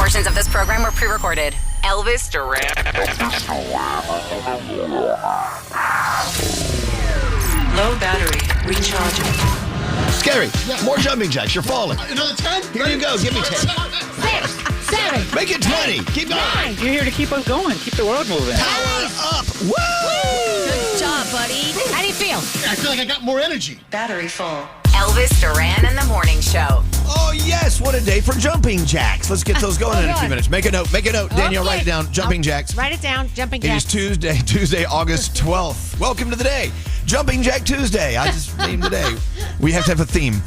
Portions of this program were pre-recorded. Elvis Duran. Low battery. Recharging. Scary. More jumping jacks. You're falling. Another 10? Here you go. Give me 10. 6, 7. Make it 20. Keep going. You're here to keep us going. Keep the world moving. Power up. Woo! Good job, buddy. How do you feel? I feel like I got more energy. Battery full. Elvis Duran and the Morning Show. Oh, yes. What a day for jumping jacks. Let's get those going in a few minutes. Make a note. Danielle, write it down. Jumping jacks. Write it down. Jumping It jacks. is Tuesday, August 12th. Welcome to the day. Jumping Jack Tuesday. I just named the day. We have to have a theme.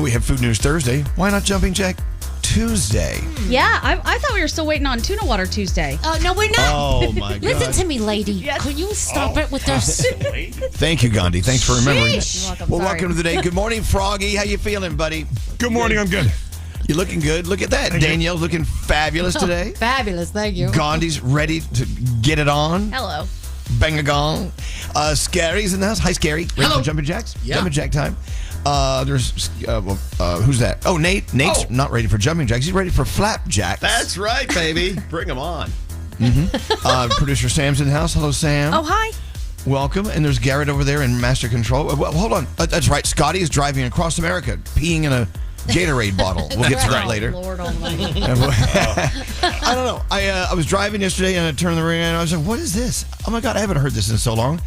We have Food News Thursday. Why not Jumping Jack Tuesday? Yeah, I thought we were still waiting on Tuna Water Tuesday. Oh, no, we're not. Oh, my God. Listen to me, lady. Can you stop it with this? Thank you, Gandhi. Thanks for remembering that. You're welcome. Well, Sorry. welcome to the day. Good morning, Froggy. How you feeling, buddy? Good morning, I'm good. You looking good? Look at that. Danielle's looking fabulous today. Fabulous. Thank you. Gandhi's ready to get it on. Hello. Bang a gong. Scary's in the house. Hi, Scary. Ready Hello. for Jumping Jacks? Yeah. Jumping Jack time. There's who's that? Oh, Nate. Nate's not ready for Jumping Jacks. He's ready for Flapjacks. That's right, baby. Bring them on. Producer Sam's in the house. Hello, Sam. Oh, hi. Welcome. And there's Garrett over there in Master Control. Well, hold on. That's right. Scotty is driving across America, peeing in a Gatorade bottle. We'll get to that later. Lord almighty. I don't know. I was driving yesterday and I turned the radio on and I was like, what is this? Oh my God, I haven't heard this in so long.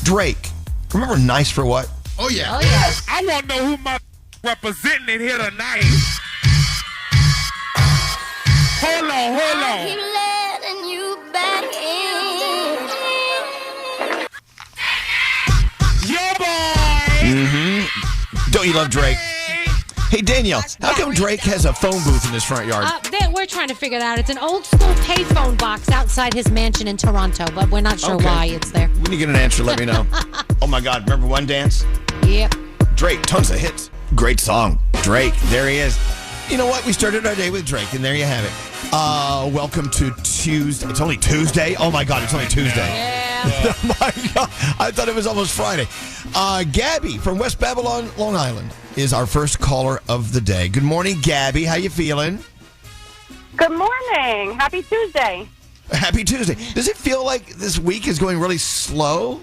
Drake. Remember Nice for What? Oh, yeah. Oh, yeah. I want to know who my representing it here tonight. Hold on. Keep letting you back in. Yo, boy. Don't you love Drake? Hey, Danielle, how come Drake has a phone booth in his front yard? We're trying to figure that out. It's an old school payphone box outside his mansion in Toronto, but we're not sure Okay. why it's there. When you get an answer, let me know. Oh my God, remember One Dance? Yep. Drake, tons of hits. Great song. Drake, there he is. You know what? We started our day with Drake, and there you have it. Welcome to Tuesday. It's only Tuesday? Oh my God, it's only Tuesday. Yeah. Oh my God, I thought it was almost Friday. Gabby from West Babylon, Long Island, is our first caller of the day. Good morning, Gabby. How you feeling? Good morning. Happy Tuesday. Happy Tuesday. Does it feel like this week is going really slow?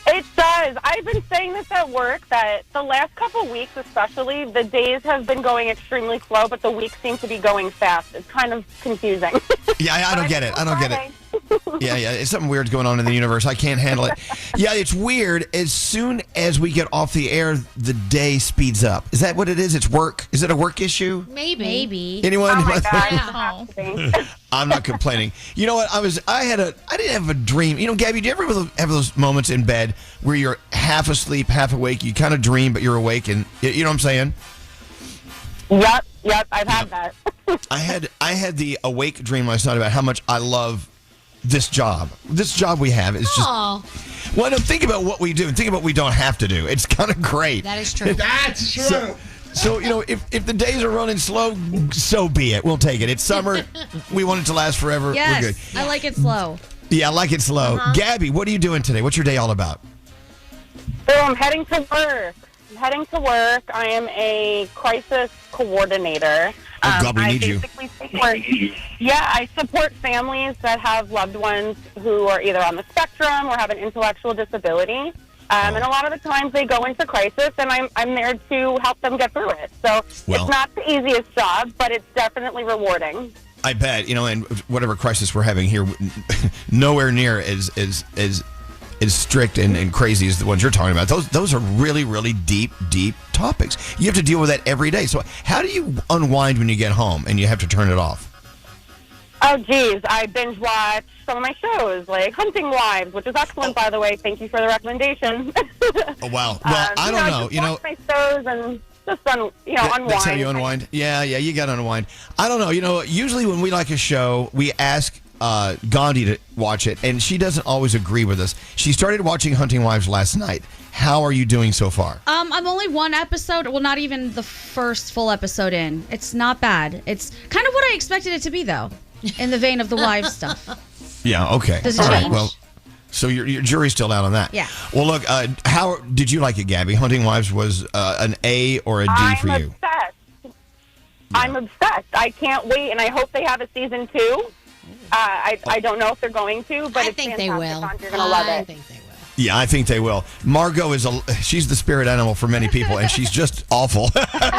It does. I've been saying this at work that the last couple of weeks especially, the days have been going extremely slow, but the weeks seem to be going fast. It's kind of confusing. Yeah, I don't get it. Yeah, it's something weird's going on in the universe. I can't handle it. Yeah, it's weird. As soon as we get off the air, the day speeds up. Is that what it is? It's work? Is it a work issue? Maybe. Anyone? Oh my God. It has to be. I'm not complaining. You know what? I didn't have a dream. You know, Gabby, do you ever have those moments in bed where you're half asleep, half awake? You kind of dream, but you're awake, and you know what I'm saying? Yep. I've had that. I had the awake dream last night about how much I love this job. This job we have is just. Oh, Well, no, think about what we do and think about what we don't have to do. It's kind of great. that is true. That's true. So if the days are running slow, so be it. We'll take it. It's summer. We want it to last forever. Yes. We're good. I like it slow. Yeah, I like it slow. Gabby, what are you doing today? What's your day all about? So I'm heading to work. I am a crisis coordinator. Oh, God, we need you. I support families that have loved ones who are either on the spectrum or have an intellectual disability. And a lot of the times they go into crisis, and I'm there to help them get through it. So Well. it's not the easiest job, but it's definitely rewarding. I bet, and whatever crisis we're having here, nowhere near as strict and crazy as the ones you're talking about. Those are really, really deep topics. You have to deal with that every day. So how do you unwind when you get home and you have to turn it off? Oh, geez. I binge watch some of my shows, like Hunting Wives, which is excellent, by the way. Thank you for the recommendation. Oh, wow. Well, I don't know. Just watch my shows and just, unwind. That's how you unwind? Yeah, you got to unwind. I don't know. Usually when we like a show, we ask Gandhi to watch it, and she doesn't always agree with us. She started watching Hunting Wives last night. How are you doing so far? I'm only one episode, well, not even the first full episode in. It's not bad. It's kind of what I expected it to be, though, in the vein of the wives stuff. Yeah, okay. Does it All right, change? well, so your jury's still out on that. Yeah. Well, look, how did you like it, Gabby? Hunting Wives was an A or a D for you? Obsessed. I'm obsessed. I can't wait, and I hope they have a season 2. I don't know if they're going to, but I it's think they fantastic. will. You're going to love I it. think they will. Yeah, I think they will. Margot she's the spirit animal for many people, and she's just awful.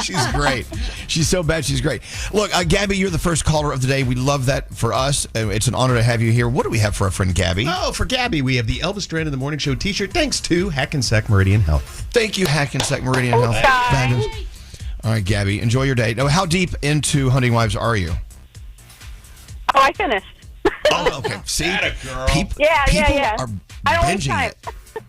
She's great. She's so bad, she's great. Look, Gabby, you're the first caller of the day. We love that for us. It's an honor to have you here. What do we have for our friend Gabby? Oh, for Gabby, we have the Elvis Duran in the Morning Show t-shirt, thanks to Hackensack Meridian Health. Thank you, Hackensack Meridian Health. Bye. All right, Gabby, enjoy your day. Now, how deep into Hunting Wives are you? Oh, I finished. Oh, okay. See? Girl. People Yeah. are I don't waste binging time. it.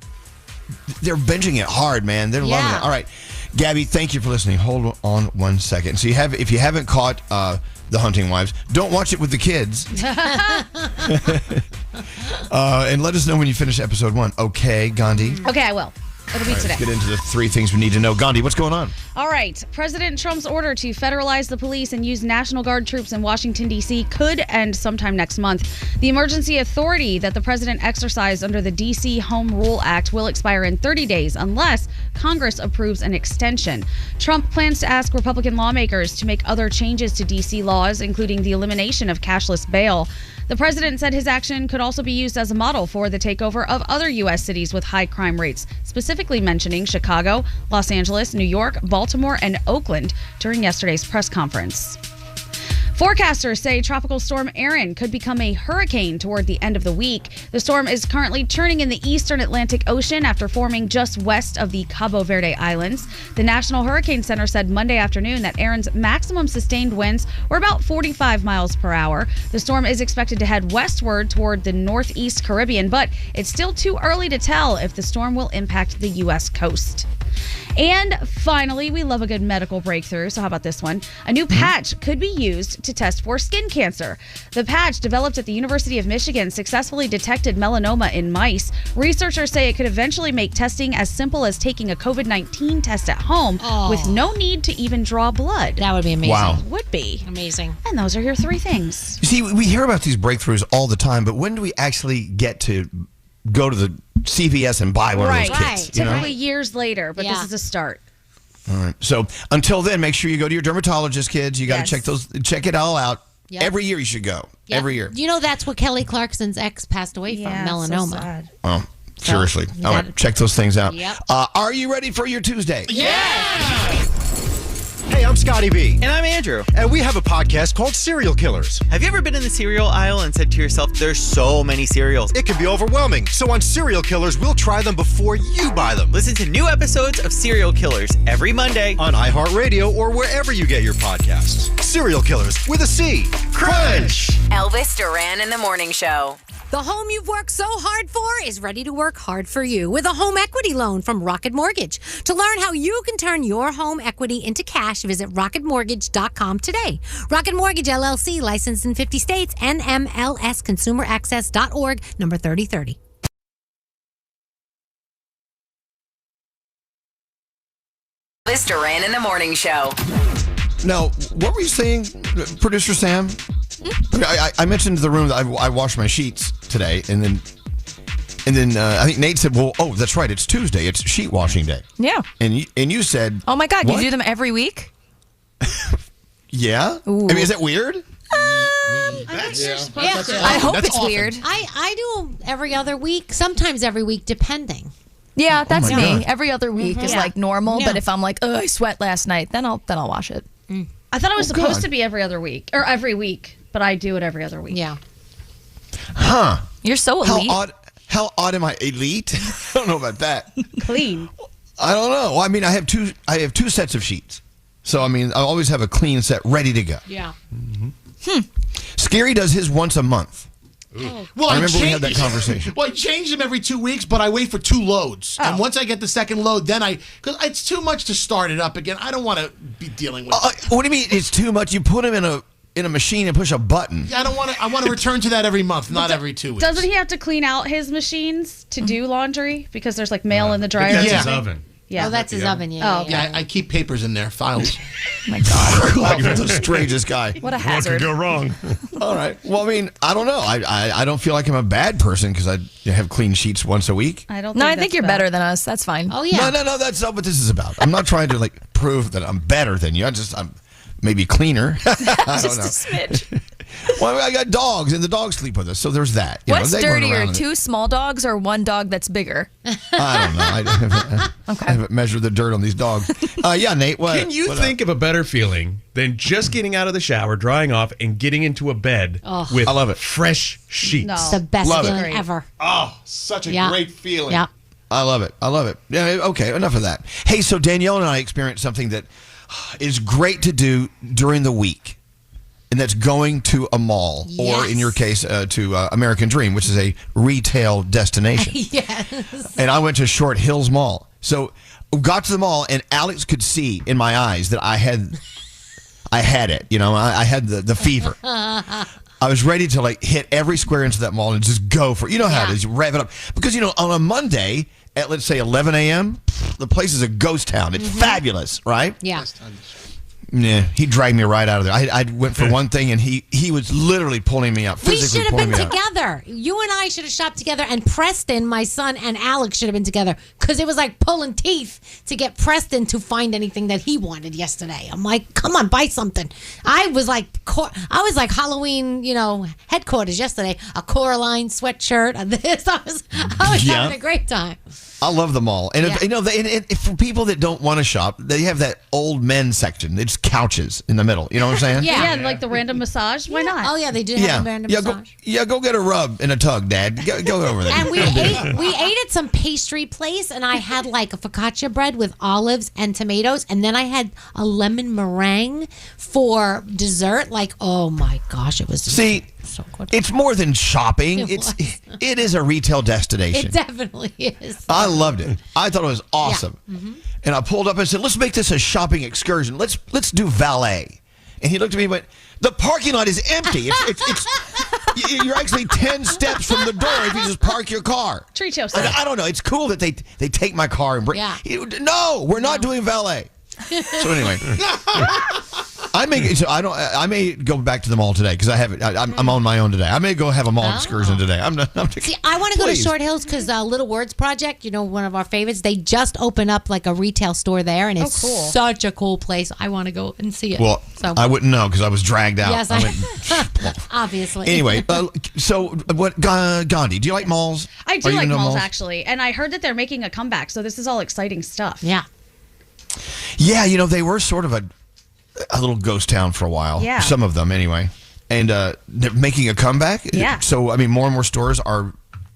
They're binging it hard, man. They're loving it. All right. Gabby, thank you for listening. Hold on 1 second. So if you haven't caught The Hunting Wives, don't watch it with the kids. And let us know when you finish episode 1. Okay, Gandhi? Okay, I will. It'll be today. Let's get into the 3 things we need to know. Gandhi, what's going on? All right. President Trump's order to federalize the police and use National Guard troops in Washington, D.C. could end sometime next month. The emergency authority that the president exercised under the D.C. Home Rule Act will expire in 30 days unless Congress approves an extension. Trump plans to ask Republican lawmakers to make other changes to D.C. laws, including the elimination of cashless bail. The president said his action could also be used as a model for the takeover of other U.S. cities with high crime rates, specifically mentioning Chicago, Los Angeles, New York, Baltimore, and Oakland during yesterday's press conference. Forecasters say Tropical Storm Erin could become a hurricane toward the end of the week. The storm is currently churning in the eastern Atlantic Ocean after forming just west of the Cabo Verde Islands. The National Hurricane Center said Monday afternoon that Erin's maximum sustained winds were about 45 miles per hour. The storm is expected to head westward toward the northeast Caribbean, but it's still too early to tell if the storm will impact the U.S. coast. And finally, we love a good medical breakthrough, so how about this one? A new patch could be used to test for skin cancer. The patch, developed at the University of Michigan, successfully detected melanoma in mice. Researchers say it could eventually make testing as simple as taking a COVID-19 test at home with no need to even draw blood. That would be amazing. Wow. Would be. Amazing. And those are your 3 things. You see, we hear about these breakthroughs all the time, but when do we actually get to go to the CVS and buy one of those kits? You know? Typically years later, but this is a start. All right. So until then, make sure you go to your dermatologist, kids. You got to check it all out. Yep. Every year you should go. Yep. Every year. You know that's what Kelly Clarkson's ex passed away from, melanoma. So sad. Oh, seriously. you All right. gotta- Check those things out. Yep. Are you ready for your Tuesday? Hey, I'm Scotty B. And I'm Andrew. And we have a podcast called Serial Killers. Have you ever been in the cereal aisle and said to yourself, there's so many cereals? It can be overwhelming. So on Serial Killers, we'll try them before you buy them. Listen to new episodes of Serial Killers every Monday on iHeartRadio or wherever you get your podcasts. Serial Killers with a C. Crunch! Elvis Duran in the Morning Show. The home you've worked so hard for is ready to work hard for you with a home equity loan from Rocket Mortgage. To learn how you can turn your home equity into cash, visit rocketmortgage.com today. Rocket Mortgage LLC, licensed in 50 states, NMLSconsumeraccess.org, number 3030. Elvis Duran in the Morning Show. Now, what were you saying, Producer Sam? I mentioned to the room that I washed my sheets today, and then I think Nate said, "Well, oh, that's right, it's Tuesday. It's sheet washing day." Yeah. And you said, "Oh my God, what? you do them every week?" Yeah. Ooh. I mean, is that weird? I hope it's weird. I do them every other week, sometimes every week, depending. Yeah, that's my me. God. Every other week is Yeah. like normal, Yeah. but if I'm like, oh, I sweat last night, then I'll wash it. I thought it was supposed God. to be every other week or every week, but I do it every other week. Yeah. Huh. You're so elite. How odd am I? Elite? I don't know about that. Clean. I don't know. Well, I mean, I have two sets of sheets. So, I mean, I always have a clean set ready to go. Yeah. Scary does his once a month. Well, I remember we had that conversation. Well, I change them every 2 weeks, but I wait for 2 loads. And once I get the second load, then because it's too much to start it up again. I don't want to be dealing with What do you mean it's too much? You put them in a machine and push a button. I don't want to. I want to return to that every month, not every 2 weeks. Doesn't he have to clean out his machines to do laundry because there's like mail in the dryer? That's or his something? oven. Yeah. Oh, that's his oven. Oh, Yeah. Yeah, I keep papers in there, files. My God. Like, you're the strangest guy. What a hazard. Go wrong. All right. Well, I mean, I don't know. I don't feel like I'm a bad person because I have clean sheets once a week. I don't. No, I that's think you're bad. better than us. That's fine. Oh, yeah. No, that's not what this is about. I'm not trying to prove that I'm better than you. maybe cleaner. I don't Just know. a smidge. Well, I got dogs, and the dogs sleep with us, so there's that. You What's know, they run dirtier, around in it. 2 small dogs or 1 dog that's bigger? I don't know. I haven't measured the dirt on these dogs. Yeah, Nate, what? Can you what think of a better feeling than just getting out of the shower, drying off, and getting into a bed with I love it. fresh sheets? No. It's the best Love it. feeling ever. Oh, such a Yeah. great feeling. Yeah. I love it. I love it. Yeah, okay, enough of that. Hey, so Danielle and I experienced something that is great to do during the week, and that's going to a mall, or in your case, to American Dream, which is a retail destination. Yes. And I went to Short Hills Mall. So got to the mall, and Alex could see in my eyes that I had it. You know, I had the fever. I was ready to like hit every square inch of that mall and just go for it. You know how it is. You rev it up. Because, you know, on a Monday at, let's say, 11 a.m., the place is a ghost town. It's fabulous, right? Yeah. Yeah, he dragged me right out of there. I went for one thing, and he was literally pulling me out, We physically should have pulling been me out. together. You and I should have shopped together, and Preston, my son, and Alex should have been together because it was like pulling teeth to get Preston to find anything that he wanted yesterday. I'm like, come on, buy something. I was like Halloween, headquarters yesterday. A Coraline sweatshirt, this. I was having a great time. I love the mall. And if for people that don't want to shop, they have that old men's section. It's couches in the middle. You know what I'm saying? Yeah, like the random massage. Why not? Oh yeah, they do have a random massage. Go get a rub and a tug, Dad. Go over there. And we ate at some pastry place, and I had like a focaccia bread with olives and tomatoes, and then I had a lemon meringue for dessert. Like, oh my gosh, it was so good. It's more than shopping. It is a retail destination. It definitely is. I loved it. I thought it was awesome. Yeah. Mm-hmm. And I pulled up and said, "Let's make this a shopping excursion. Let's do valet." And he looked at me and went, "The parking lot is empty. It's you're actually 10 steps from the door if you just park your car." Treat yourself. I don't know. It's cool that they take my car and bring. Yeah. No, we're not doing valet. So anyway, I may go back to the mall today because I'm on my own today. I may go have a mall excursion today. See, I want to go to Short Hills because Little Words Project, one of our favorites. They just opened up like a retail store there, and it's such a cool place. I want to go and see it. Well, I wouldn't know because I was dragged out. Yes, obviously. Anyway, so what, Gandhi? Do you like malls? I do like malls actually, and I heard that they're making a comeback. So this is all exciting stuff. Yeah. Yeah, they were sort of a little ghost town for a while. Yeah. Some of them, anyway. And they're making a comeback. Yeah. So, I mean, more and more stores are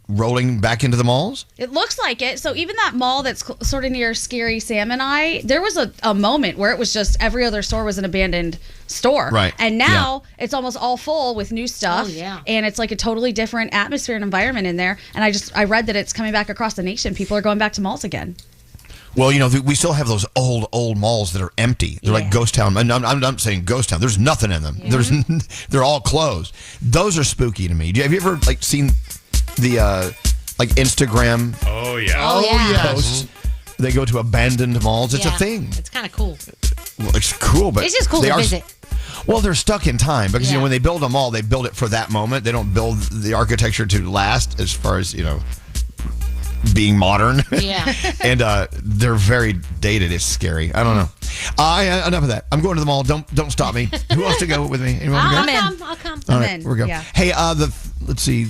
rolling back into the malls. It looks like it. So even that mall that's sort of near Scary Sam and I, there was a moment where it was just every other store was an abandoned store. Right. And now it's almost all full with new stuff. Oh, yeah. And it's like a totally different atmosphere and environment in there. And I read that it's coming back across the nation. People are going back to malls again. Well, we still have those old malls that are empty. They're like ghost town. And I'm not saying ghost town. There's nothing in them. Yeah. They're all closed. Those are spooky to me. Have you ever seen the Instagram? Oh yeah. Oh yeah. Posts? They go to abandoned malls. It's a thing. It's kind of cool. Well, it's cool, but it's just cool to visit. Well, they're stuck in time because when they build a mall, they build it for that moment. They don't build the architecture to last as far as being modern. Yeah. And they're very dated. It's scary. I don't know. Enough of that. I'm going to the mall. Don't stop me. Who wants to go with me? Anyone I'll go? come. All right, we're going. Yeah. Hey, let's see.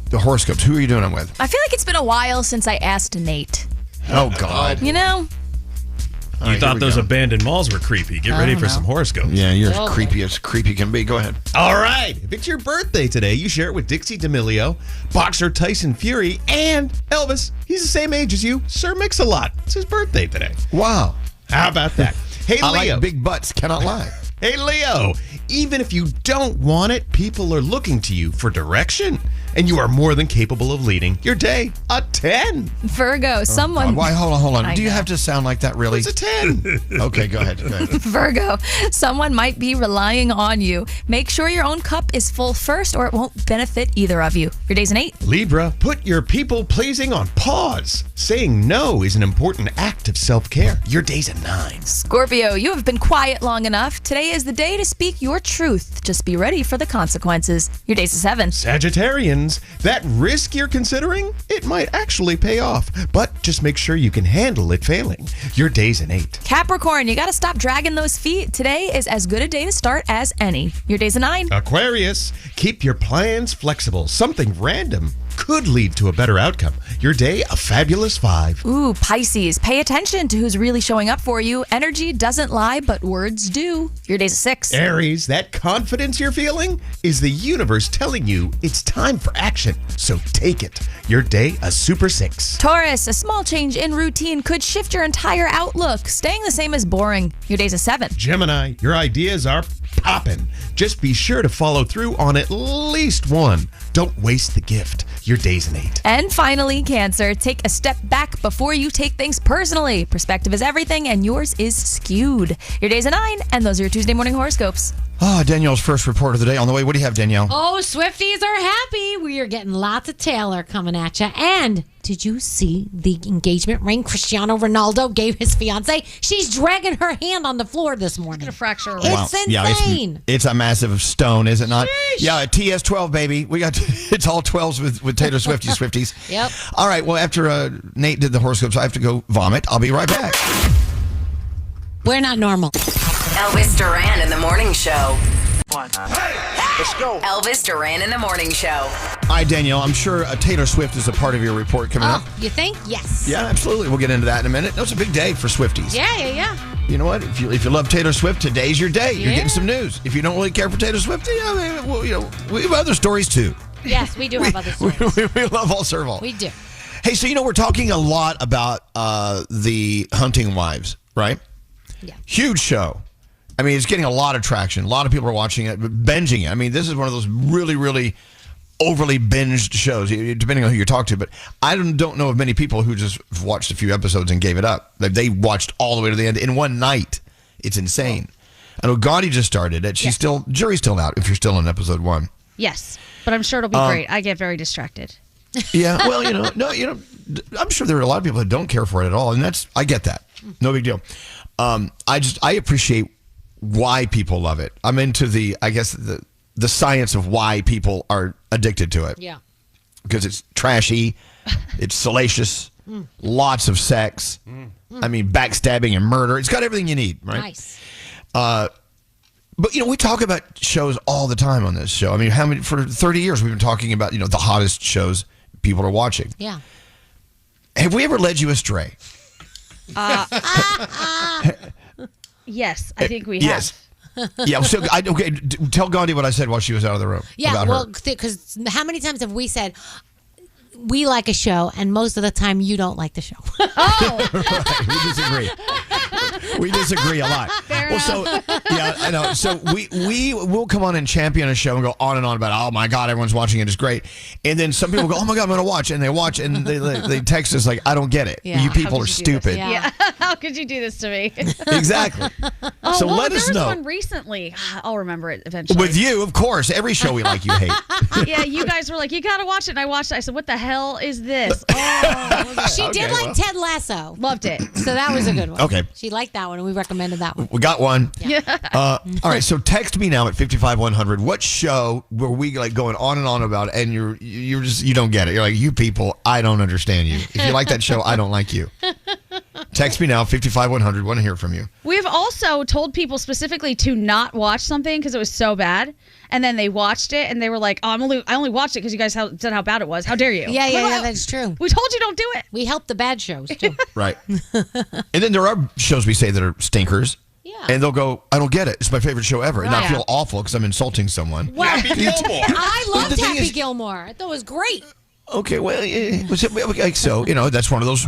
The horoscopes. Who are you doing them with? I feel like it's been a while since I asked Nate. Oh, God. You thought those abandoned malls were creepy. Get ready for some horoscopes. Yeah, you're as creepy as creepy can be. Go ahead. All right. If it's your birthday today, you share it with Dixie D'Amelio, boxer Tyson Fury, and Elvis. He's the same age as you, Sir Mix-a-Lot. It's his birthday today. Wow. How about that? Hey, I Leo. like big butts. Cannot lie. Hey, Leo. Even if you don't want it, people are looking to you for direction. And you are more than capable of leading your day. A 10. Virgo, someone... Why? Hold on. Do you know. have to sound like that, really? It's a 10. Okay, go ahead. Virgo, someone might be relying on you. Make sure your own cup is full first or it won't benefit either of you. Your day's an 8. Libra, put your people-pleasing on pause. Saying no is an important act of self-care. Your day's a 9. Scorpio, you have been quiet long enough. Today is the day to speak your truth. Just be ready for the consequences. Your day's a 7. Sagittarian, happens, that risk you're considering, it might actually pay off. But just make sure you can handle it failing. Your day's an 8. Capricorn, you got to stop dragging those feet. Today is as good a day to start as any. Your day's a 9. Aquarius, keep your plans flexible. Something random could lead to a better outcome. Your day, a fabulous 5. Ooh, Pisces, pay attention to who's really showing up for you. Energy doesn't lie, but words do. Your day's a 6. Aries, that confidence you're feeling is the universe telling you it's time for action. So take it. Your day, a super 6. Taurus, a small change in routine could shift your entire outlook. Staying the same is boring. Your day's a 7. Gemini, your ideas are popping. Just be sure to follow through on at least one. Don't waste the gift. Your day's an 8. And finally, Cancer, take a step back before you take things personally. Perspective is everything, and yours is skewed. Your day's a 9, and those are your Tuesday morning horoscopes. Oh, Danielle's first report of the day on the way. What do you have, Danielle? Oh, Swifties are happy. We are getting lots of Taylor coming at you. And did you see the engagement ring Cristiano Ronaldo gave his fiance? She's dragging her hand on the floor this morning. Gonna fracture her. It's insane. Yeah, it's a massive stone, is it not? Sheesh. Yeah, TS12, baby. We got it's all 12s with Taylor Swifties. Yep. All right. Well, after Nate did the horoscopes, I have to go vomit. I'll be right back. We're not normal. Elvis Duran in the morning show. Let's go. Elvis Duran in the morning show. All right, Danielle, I'm sure Taylor Swift is a part of your report coming up. You think? Yes. Yeah, absolutely. We'll get into that in a minute. No, it's a big day for Swifties. Yeah. You know what? If you love Taylor Swift, today's your day. You're getting some news. If you don't really care for Taylor Swift, we have other stories too. Yes, we do have other stories. We love all serve all. We do. Hey, so we're talking a lot about the Hunting Wives, right? Yeah. Huge show. I mean, it's getting a lot of traction. A lot of people are watching it, binging it. I mean, this is one of those really, really overly binged shows, depending on who you talk to. But I don't know of many people who just watched a few episodes and gave it up. They watched all the way to the end in one night. It's insane. I know Gandhi just started it. She's jury's still out if you're still in episode 1. Yes, but I'm sure it'll be great. I get very distracted. Yeah, well, I'm sure there are a lot of people that don't care for it at all, and I get that. No big deal. I appreciate why people love it. I'm into the science of why people are addicted to it. Yeah. Because it's trashy, it's salacious, lots of sex. I mean, backstabbing and murder. It's got everything you need, right? Nice. But we talk about shows all the time on this show. I mean, for 30 years we've been talking about, the hottest shows people are watching. Yeah. Have we ever led you astray? Yes, I think we have. Yes. Yeah. So, tell Gandhi what I said while she was out of the room. Yeah. Well, because how many times have we said we like a show, and most of the time you don't like the show? Right, we disagree a lot. Yeah, I know. So we will come on and champion a show and go on and on about, oh my God, everyone's watching it, it's great. And then some people go, oh my God, I'm going to watch. And they watch and they text us like, I don't get it. Yeah. You people are stupid. Yeah. How could you do this to me? Exactly. So let us know. There was one recently. I'll remember it eventually. With you, of course. Every show we like, you hate. Yeah, you guys were like, you got to watch it. And I watched it. I said, what the hell is this? She did like Ted Lasso. Loved it. So that was a good one. Okay. She liked that one, and we recommended that one. We got one. Yeah. All right, so text me now at 55100. What show were we going on and on about, and you don't get it? You're like, you people, I don't understand you. If you like that show, I don't like you. Text me now 55100. Want to hear from you. We've also told people specifically to not watch something because it was so bad, and then they watched it and they were like, "Oh, I only watched it because you guys said how bad it was. How dare you?" Yeah, that's true. We told you don't do it. We help the bad shows too. Right. And then there are shows we say that are stinkers. Yeah. And they'll go, I don't get it. It's my favorite show ever. And I Right. feel awful because I'm insulting someone. Well, Happy Gilmore. I loved The thing Happy is- Gilmore. I thought it was great. Okay, well, so that's one of those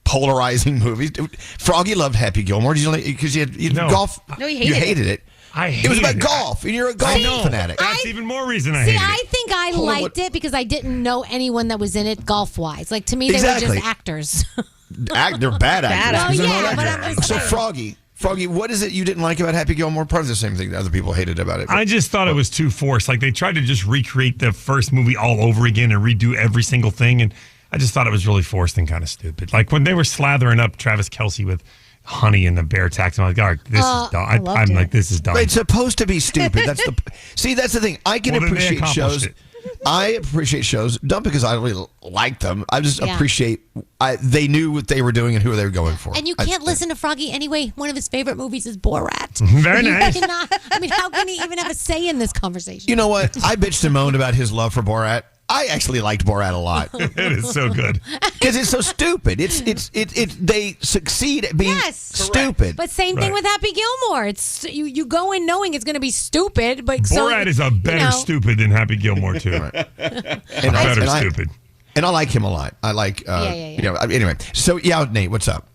polarizing movies. Froggy loved Happy Gilmore because you No. golf. No, he you hated hated it. I It was about hated it. golf, and you're a golf fanatic. That's even more reason I See, hate I it. think I Hold on, liked what- it because I didn't know anyone that was in it golf-wise. Like, to me, they were Exactly. just actors. They're bad actors. Well, 'cause they're yeah, not but actors. I'm just So saying. Froggy, what is it you didn't like about Happy Gilmore? Part of the same thing that other people hated about it. I just thought it was too forced. Like, they tried to just recreate the first movie all over again and redo every single thing. And I just thought it was really forced and kind of stupid. Like, when they were slathering up Travis Kelce with honey and the bear tax, I'm like, all right, this is dumb. I'm like, this is dumb. It's supposed to be stupid. That's the see. That's the thing. I can Well, then they appreciate accomplished shows. it. I appreciate shows, not because I really like them. I just appreciate they knew what they were doing and who they were going for. And you can't listen to Froggy anyway. One of his favorite movies is Borat. Very nice. How can he even have a say in this conversation? You know what? I bitched and moaned about his love for Borat. I actually liked Borat a lot. It is so good because it's so stupid. They succeed at being stupid. But same thing with Happy Gilmore. It's you go in knowing it's going to be stupid, but Borat is a better stupid than Happy Gilmore too. Better stupid. And I like him a lot. I like. Anyway, so Nate, what's up?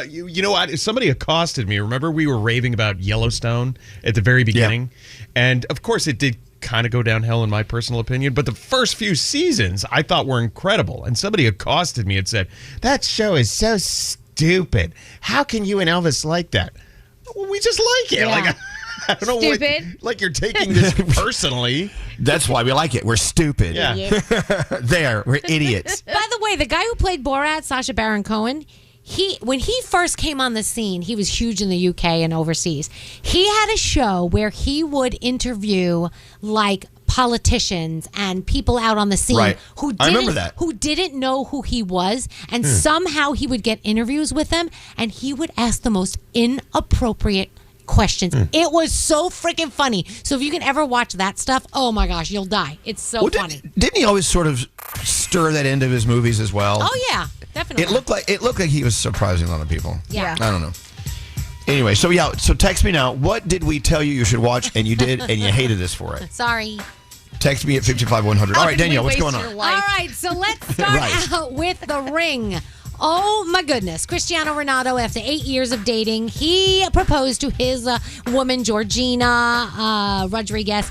You know what? Somebody accosted me. Remember we were raving about Yellowstone at the very beginning, and of course it did kind of go downhill in my personal opinion, but the first few seasons I thought were incredible. And somebody accosted me and said, "That show is so stupid. How can you and Elvis like that?" Well, we just like it. Like I don't know stupid. Like you're taking this personally. That's why we like it. We're stupid. Yeah. We're idiots. By the way, the guy who played Borat, Sacha Baron Cohen, when he first came on the scene, he was huge in the UK and overseas. He had a show where he would interview like politicians and people out on the scene who didn't know who he was, and somehow he would get interviews with them, and he would ask the most inappropriate questions. It was so freaking funny. So if you can ever watch that stuff, oh my gosh, you'll die. It's so funny. Didn't he always sort of stir that into his movies as well? Oh yeah, definitely. It looked like he was surprising a lot of people. Yeah. I don't know. Anyway, so text me now. What did we tell you should watch and you did and you hated us for it? Sorry. Text me at 55100. All right, Danielle, what's going on? All right, so let's start out with The Ring. Oh my goodness. Cristiano Ronaldo, after 8 years of dating, he proposed to his woman, Georgina Rodriguez.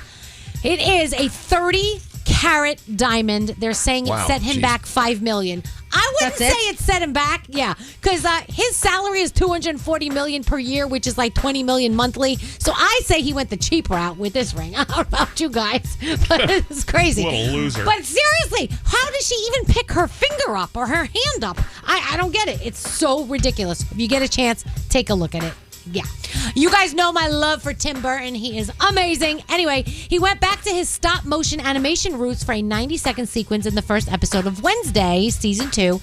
It is a 30-carat diamond. They're saying it set him back $5 million. I wouldn't say it set him back, because his salary is $240 million per year, which is like $20 million monthly. So I say he went the cheap route with this ring. I don't know about you guys, but it's crazy. What a loser. But seriously, how does she even pick her finger up or her hand up? I don't get it. It's so ridiculous. If you get a chance, take a look at it. Yeah. You guys know my love for Tim Burton. He is amazing. Anyway, he went back to his stop motion animation roots for a 90-second sequence in the first episode of Wednesday, season 2.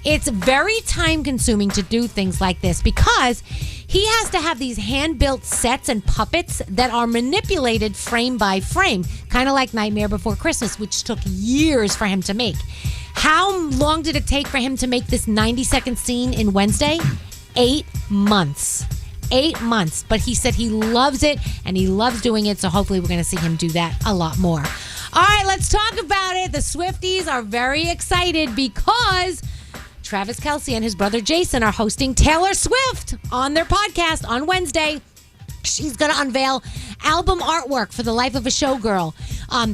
It's very time consuming to do things like this because he has to have these hand-built sets and puppets that are manipulated frame by frame, kind of like Nightmare Before Christmas, which took years for him to make. How long did it take for him to make this 90-second scene in Wednesday? 8 months. 8 months, but he said he loves it and he loves doing it, so hopefully we're going to see him do that a lot more. All right, let's talk about it. The Swifties are very excited because Travis Kelce and his brother Jason are hosting Taylor Swift on their podcast on Wednesday. She's going to unveil album artwork for The Life of a Showgirl.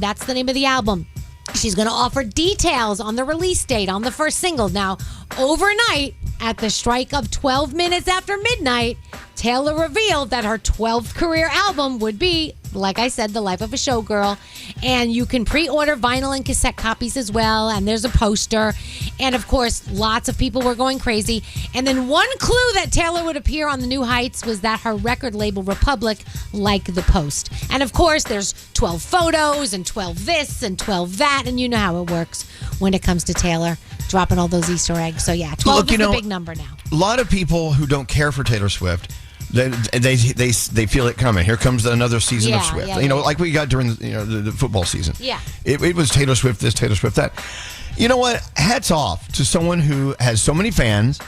That's the name of the album. She's going to offer details on the release date on the first single. Now, overnight, at the strike of 12 minutes after midnight, Taylor revealed that her 12th career album would be, like I said, The Life of a Showgirl. And you can pre-order vinyl and cassette copies as well. And there's a poster. And, of course, lots of people were going crazy. And then one clue that Taylor would appear on The New Heights was that her record label, Republic, liked the post. And, of course, there's 12 photos and 12 this and 12 that. And you know how it works when it comes to Taylor dropping all those Easter eggs. So, yeah, 12 is the big number now. A lot of people who don't care for Taylor Swift, they feel it coming. Here comes another season of Swift. Like we got during the football season. Yeah. It was Taylor Swift this, Taylor Swift that. You know what? Hats off to someone who has so many fans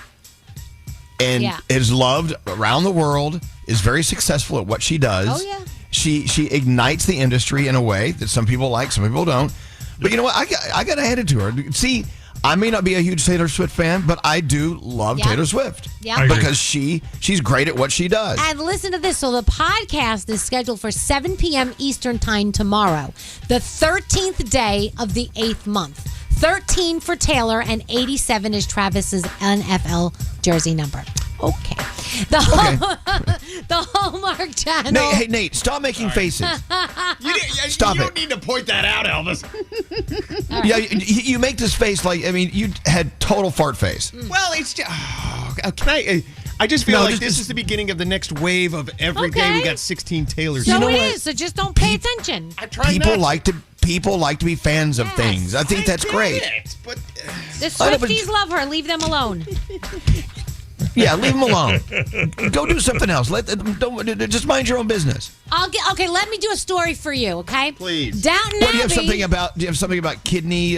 and is loved around the world, is very successful at what she does. Oh, yeah. She ignites the industry in a way that some people like, some people don't. But you know what? I got to hand it to her. See, I may not be a huge Taylor Swift fan, but I do love Taylor Swift. Yeah. Because she's great at what she does. And listen to this. So the podcast is scheduled for 7 p.m. Eastern Time tomorrow, the 13th day of the 8th month. 13 for Taylor and 87 is Travis's NFL jersey number. Okay. The Hallmark Channel. Hey, Nate, stop making faces. Stop You don't need to point that out, Elvis. Right. Yeah, you make this face like, you had total fart face. Well, it's just... I just feel like this is the beginning of the next wave of every day we got 16 Taylors. So it is, so just don't pay attention. People like to people like to be fans of things. I think that's great. But The Swifties love her. Leave them alone. Yeah, leave them alone. Go do something else. Don't just mind your own business. Okay, let me do a story for you, okay? Please. Downton What, do you Abbey. have something about kidney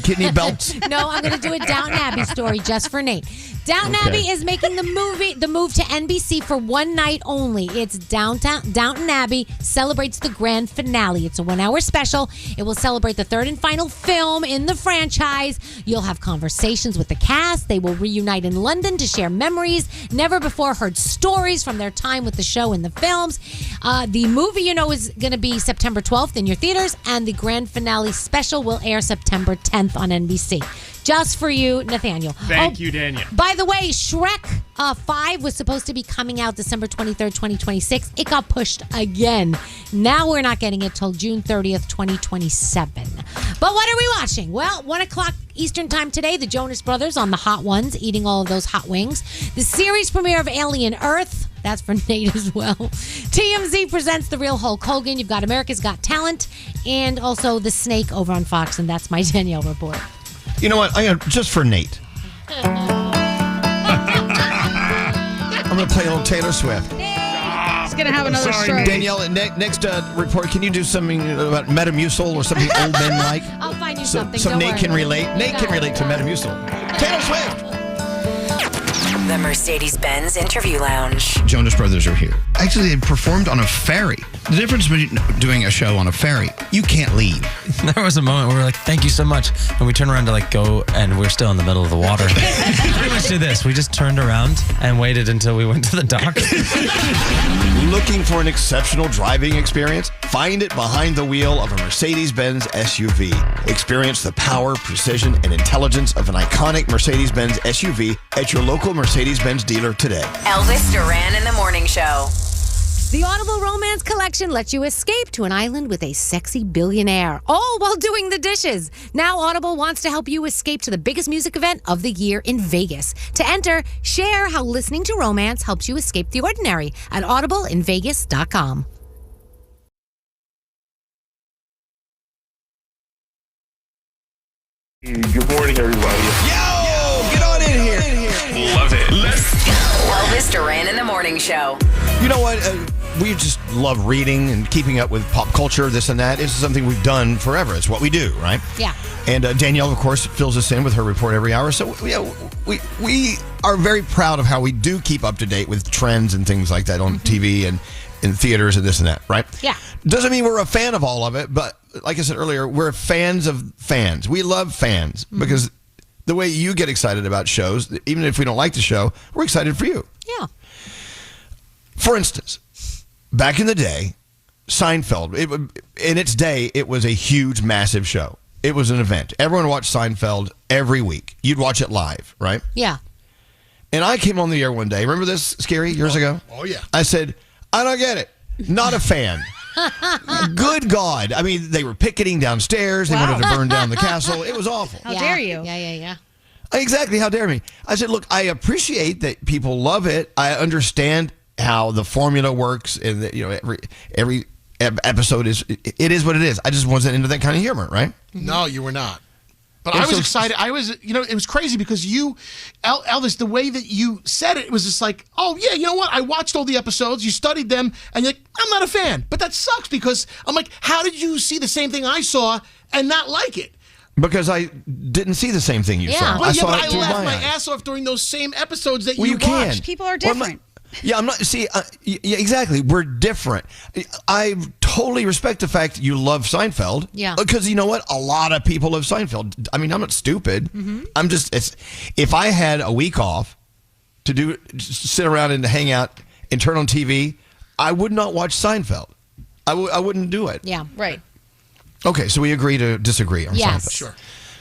kidney belts? No, I'm going to do a Downton Abbey story just for Nate. Downton Abbey is making the move to NBC for one night only. It's Downton Abbey celebrates the grand finale. It's a 1-hour special. It will celebrate the third and final film in the franchise. You'll have conversations with the cast. They will reunite in London to share memories, never before heard stories from their time with the show and the films. The movie, is going to be September 12th in your theaters, and the grand finale special will air September 10th on NBC. Just for you, Nathaniel. Thank you, Danielle. By the way, Shrek 5 was supposed to be coming out December 23rd, 2026. It got pushed again. Now we're not getting it till June 30th, 2027. But what are we watching? Well, 1 o'clock Eastern time today, the Jonas Brothers on the Hot Ones, eating all of those hot wings. The series premiere of Alien Earth. That's for Nate as well. TMZ presents The Real Hulk Hogan. You've got America's Got Talent and also The Snake over on Fox. And that's my Danielle report. You know what? Just for Nate. I'm going to play a little Taylor Swift. He's going to have another stroke. Danielle, next report, can you do something about Metamucil or something old men like? I'll find you something. So Don't Nate worry. can relate. Nate can relate to Metamucil. Taylor Swift. The Mercedes-Benz Interview Lounge. Jonas Brothers are here. Actually, they performed on a ferry. The difference between doing a show on a ferry, you can't leave. There was a moment where we were like, thank you so much. And we turned around to go, and we're still in the middle of the water. We pretty much did this. We just turned around and waited until we went to the dock. Looking for an exceptional driving experience? Find it behind the wheel of a Mercedes-Benz SUV. Experience the power, precision, and intelligence of an iconic Mercedes-Benz SUV at your local Mercedes-Benz dealer today. Elvis Duran in the Morning Show. The Audible Romance Collection lets you escape to an island with a sexy billionaire, all while doing the dishes. Now Audible wants to help you escape to the biggest music event of the year in Vegas. To enter, share how listening to romance helps you escape the ordinary at audibleinvegas.com. Good morning, everybody. Yo, get on in here. Love it. Let's go. Elvis Duran in the Morning Show. You know what? We just love reading and keeping up with pop culture, this and that. It's something we've done forever. It's what we do, right? Yeah. And Danielle, of course, fills us in with her report every hour. So we are very proud of how we do keep up to date with trends and things like that on TV and in theaters and this and that, right? Yeah. Doesn't mean we're a fan of all of it, but like I said earlier, we're fans of fans. We love fans because the way you get excited about shows, even if we don't like the show, we're excited for you. Yeah. For instance, back in the day, Seinfeld, in its day, it was a huge, massive show. It was an event. Everyone watched Seinfeld every week. You'd watch it live, right? Yeah. And I came on the air one day. Remember this, Scary, years ago? Oh, yeah. I said, I don't get it. Not a fan. Good God. I mean, they were picketing downstairs. They wanted to burn down the castle. It was awful. How dare you? Yeah. Exactly. How dare me? I said, look, I appreciate that people love it. I understand how the formula works, and that, every episode is what it is. I just wasn't into that kind of humor, right? No, you were not. But I was excited. I was, it was crazy because Elvis, the way that you said it was just like, oh, yeah, you know what? I watched all the episodes. You studied them, and you're like, I'm not a fan. But that sucks because I'm like, how did you see the same thing I saw and not like it? Because I didn't see the same thing you saw. But I laughed my ass off during those same episodes that you can. watched. People are different. Yeah, I'm not. See, yeah, exactly. We're different. I totally respect the fact that you love Seinfeld. Yeah. Because you know what? A lot of people love Seinfeld. I mean, I'm not stupid. I'm just. If I had a week off to sit around and hang out and turn on TV, I would not watch Seinfeld. I wouldn't do it. Yeah. Right. Okay, so we agree to disagree on Seinfeld. Sure.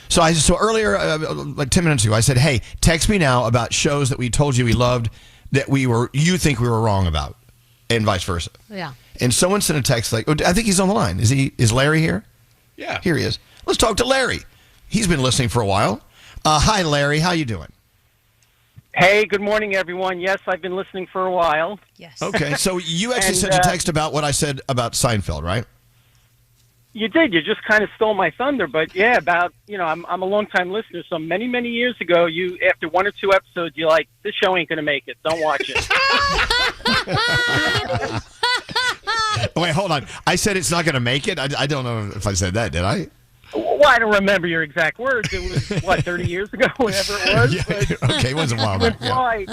So earlier, like 10 minutes ago, I said, hey, text me now about shows that we told you we loved that you think we were wrong about, and vice versa. Yeah. And someone sent a text like, I think he's on the line. Is Larry here? Yeah. Here he is. Let's talk to Larry. He's been listening for a while. Hi, Larry. How you doing? Hey, good morning, everyone. Yes, I've been listening for a while. Yes. Okay, so you actually sent a text about what I said about Seinfeld, right? You did. You just kind of stole my thunder. But yeah, about, I'm a long-time listener. So many, many years ago, after 1 or 2 episodes, you're like, this show ain't going to make it. Don't watch it. Wait, hold on. I said it's not going to make it? I don't know if I said that, did I? Well, I don't remember your exact words. It was, 30 years ago, whatever it was. Yeah, but okay, it wasn't a while back.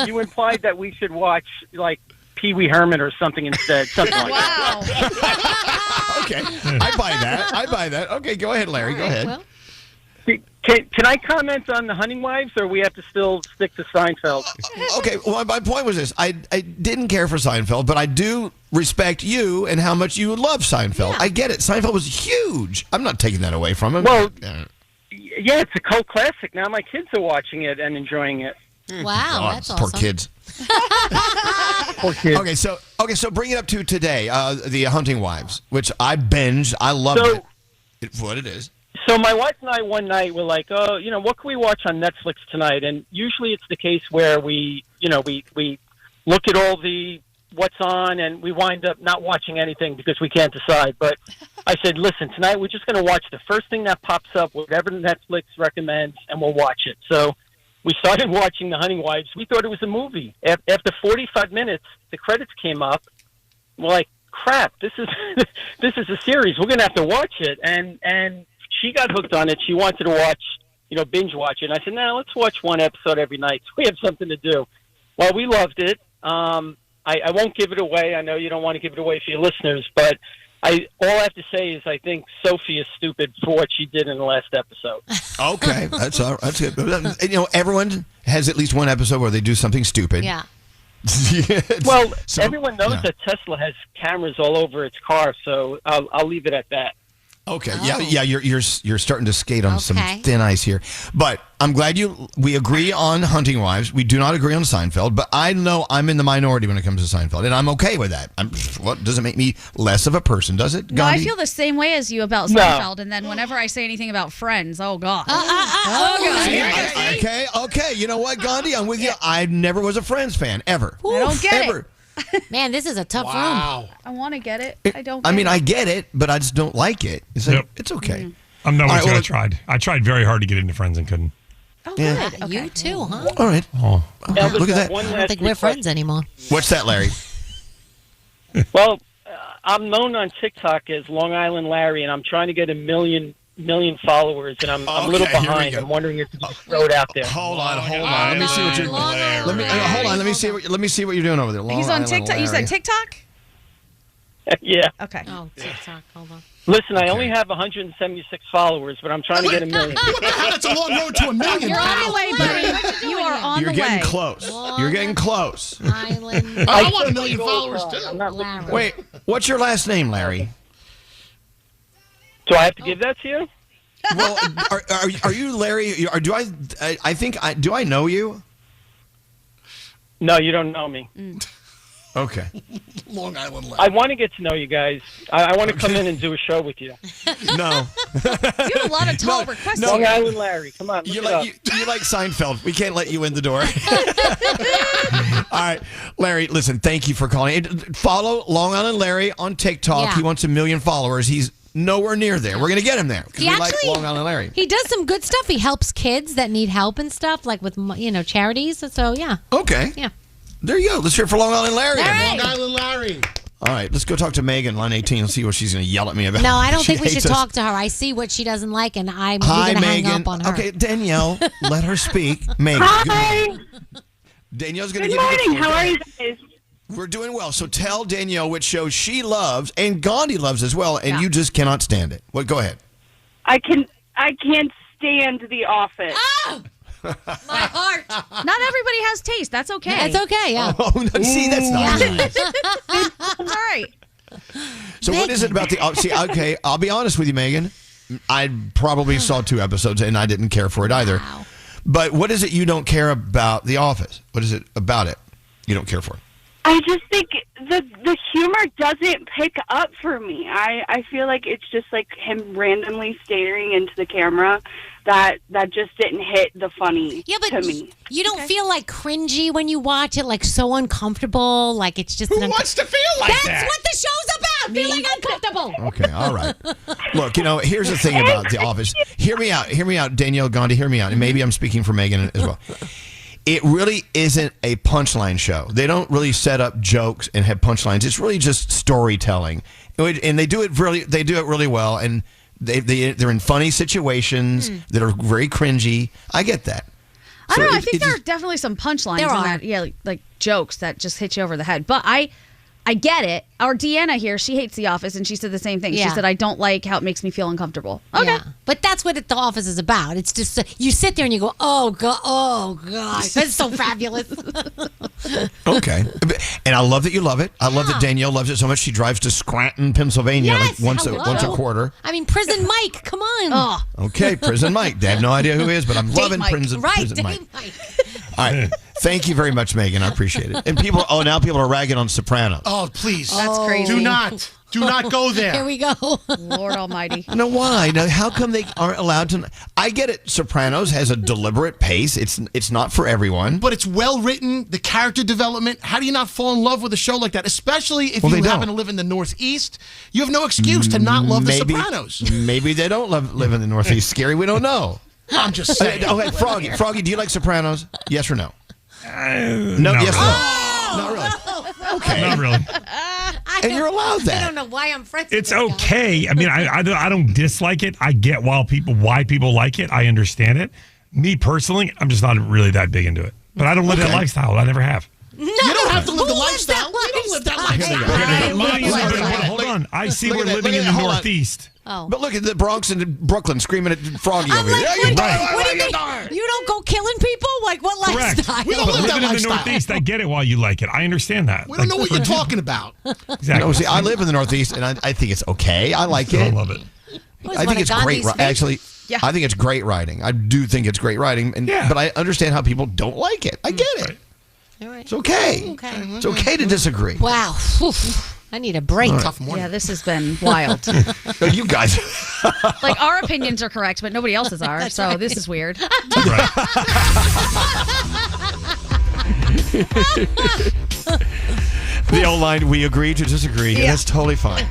You implied that we should watch, like, Pee Wee Herman or something instead. Something like that. Okay, I buy that. Okay, go ahead, Larry. Go ahead. Well. Can I comment on the Hunting Wives, or we have to still stick to Seinfeld? Okay, well, my point was this. I didn't care for Seinfeld, but I do respect you and how much you love Seinfeld. I get it. Seinfeld was huge. I'm not taking that away from him. Well, yeah, it's a cult classic. Now my kids are watching it and enjoying it. Wow, that's awesome. Poor kids. Poor kids. Okay, so bring it up to today, the Hunting Wives, which I binged. I loved it. It's what it is. So my wife and I one night were like, oh, what can we watch on Netflix tonight? And usually it's the case where we look at all the what's on and we wind up not watching anything because we can't decide. But I said, listen, tonight we're just going to watch the first thing that pops up, whatever Netflix recommends, and we'll watch it. So we started watching The Hunting Wives. We thought it was a movie. After 45 minutes, the credits came up. We're like, crap, this is a series. We're going to have to watch it. And she got hooked on it. She wanted to watch, binge watch it. And I said, no, let's watch one episode every night so we have something to do. Well, we loved it. I won't give it away. I know you don't want to give it away for your listeners, but all I have to say is I think Sophie is stupid for what she did in the last episode. Okay, that's all right. That's good. Everyone has at least one episode where they do something stupid. Yeah. Well, everyone knows that Tesla has cameras all over its car, so I'll leave it at that. Okay. Yeah. You're starting to skate on some thin ice here, but I'm glad we agree on Hunting Wives. We do not agree on Seinfeld, but I know I'm in the minority when it comes to Seinfeld, and I'm okay with that. What doesn't make me less of a person, does it? No, Gandhi? I feel the same way as you about Seinfeld, and then whenever I say anything about Friends, oh god. Okay. You know what, Gandhi? I'm with you. I never was a Friends fan ever. I don't get ever. it. Man, this is a tough room. I want to get it. I don't. I mean, I get it, but I just don't like it. It's like, it's okay. I'm not with you. I tried very hard to get into Friends and couldn't. Oh, good. You too, huh? All right. Oh. Look at that. I don't think we're friends anymore. What's that, Larry? Well, I'm known on TikTok as Long Island Larry, and I'm trying to get a million followers, and I'm a little behind. I'm wondering if you just throw it out there. Hold on. Let me see what you're. Let me see what you're doing over there. He's on TikTok. You said TikTok? Yeah. Okay. Oh, TikTok. Hold on. Listen, I only have 176 followers, but I'm trying to get a million. That's a long road to a million. You're on the way, buddy. You are on the way. You're getting close. You're getting close. Island. I want a million followers too. Wait, what's your last name, Larry? Do I have to give that to you? Well, are you Larry? Or do I do I know you? No, you don't know me. Okay. Long Island Larry. I want to get to know you guys. I want to come in and do a show with you. No. You have a lot of tall requests. Long Island Larry, come on. You like Seinfeld. We can't let you in the door. All right, Larry, listen, thank you for calling. Follow Long Island Larry on TikTok. Yeah. He wants 1 million followers. He's nowhere near there. We're going to get him there because we like Long Island Larry. He does some good stuff. He helps kids that need help and stuff, like with, charities. So, yeah. Okay. Yeah. There you go. Let's hear it for Long Island Larry. Long Island Larry. All right, let's go talk to Megan, line 18, and see what she's going to yell at me about. No, I don't think we should hates us. talk to her. I see what she doesn't like, and I'm Hi, going to hang Megan. up on her. Okay, Danielle, let her speak. Megan. Hi. Danielle's going to Good give morning. you the How are you guys? We're doing well. So tell Danielle which show she loves and Gandhi loves as well, and you just cannot stand it. Well, go ahead. I can't stand The Office. Oh! My heart. Not everybody has taste. That's okay. It's okay, yeah. Oh, no, see, that's not nice. It's all right. So what is it about the... See, okay, I'll be honest with you, Megan. I probably saw 2 episodes, and I didn't care for it either. Wow. But what is it you don't care about The Office? What is it about it you don't care for? I just think the humor doesn't pick up for me. I feel like it's just like him randomly staring into the camera. That just didn't hit the funny to me. You don't feel like cringy when you watch it, like so uncomfortable, like it's just... Who wants to feel like that? That's what the show's about! not feeling uncomfortable. Okay, all right. Look, here's the thing about The Office. Hear me out, Danielle, Gandhi, hear me out. And maybe I'm speaking for Megan as well. It really isn't a punchline show. They don't really set up jokes and have punchlines. It's really just storytelling. And they do it really well. And they're in funny situations that are very cringy. I get that. I don't know. I think there are definitely some punchlines in There are. that. Yeah, like jokes that just hit you over the head. But I get it. Our Deanna here, she hates The Office, and she said the same thing. She Yeah. said, I don't like how it makes me feel uncomfortable. Okay. Yeah. But that's what The Office is about. It's just you sit there and you go, oh god, that's so fabulous. Okay. And I love that you love it. I love that Danielle loves it so much she drives to Scranton, Pennsylvania Yes, once a hello. quarter. I mean, Prison Mike, come on. Okay, Prison Mike. They have no idea who he is, but I'm Date loving Mike. Prison Date Mike. Mike. All right. Thank you very much, Megan. I appreciate it. And now people are ragging on Sopranos. Oh, please. That's crazy. Do not go there. Here we go. Lord almighty. No, why? Now, how come they aren't allowed to? I get it. Sopranos has a deliberate pace. It's not for everyone. But it's well written, the character development. How do you not fall in love with a show like that? Especially if Well, you they happen don't. to live in the Northeast. You have no excuse to not love The Maybe- Sopranos. Maybe they don't live in the Northeast. Scary. We don't know. I'm just saying. Okay, Froggy, do you like Sopranos? Yes or no? No. Not Yes. really. No. Not really. Okay. Not really. And you're allowed that. I don't know why I'm friends It's with this guy. okay. I mean, I don't dislike it. I get why people like it. I understand it. Me personally, I'm just not really that big into it. But I don't live that lifestyle. I never have. No, You don't have to live the who lives lifestyle. that You don't live that lifestyle. Hold on. I see Look we're at that. living Look in at the that. Hold on. Northeast. Oh. But look at the Bronx and Brooklyn screaming at Froggy I'm over like, here. what, Yeah, what do you mean? You don't go killing people? Like, what Correct. lifestyle? We don't But live that living in the lifestyle. Northeast, I get it why you like it. I understand that. We don't know what you're talking about. Exactly. No, see, I live in the Northeast, and I think it's okay. I like it. I love it. I think it's great. Actually, Yeah. I think it's great writing. I do think it's great writing, but I understand how people don't like it. I get it. All right. It's okay. Okay. It's okay to disagree. Wow. Oof. I need a break. Tough morning. Yeah, this has been wild. No, you guys. Like, our opinions are correct, but nobody else's are. That's So right. this is weird. Right. The old line, we agree to disagree. Yeah. That's totally fine.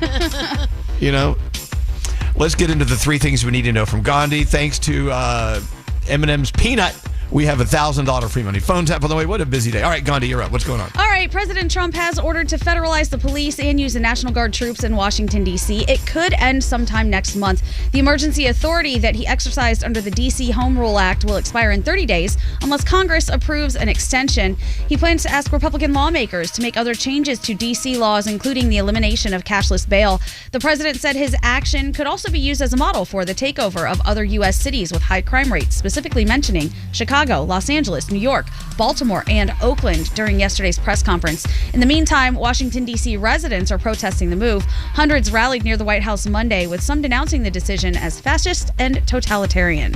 Let's get into the three things we need to know from Gandhi. Thanks to Eminem's Peanut, we have $1,000 free money phone tap on the way. What a busy day. All right, Gandhi, you're up. What's going on? All right, President Trump has ordered to federalize the police and use the National Guard troops in Washington, D.C. It could end sometime next month. The emergency authority that he exercised under the D.C. Home Rule Act will expire in 30 days unless Congress approves an extension. He plans to ask Republican lawmakers to make other changes to D.C. laws, including the elimination of cashless bail. The president said his action could also be used as a model for the takeover of other U.S. cities with high crime rates, specifically mentioning Chicago, Los Angeles, New York, Baltimore, and Oakland during yesterday's press conference. In the meantime, Washington, D.C. residents are protesting the move. Hundreds rallied near the White House Monday, with some denouncing the decision as fascist and totalitarian.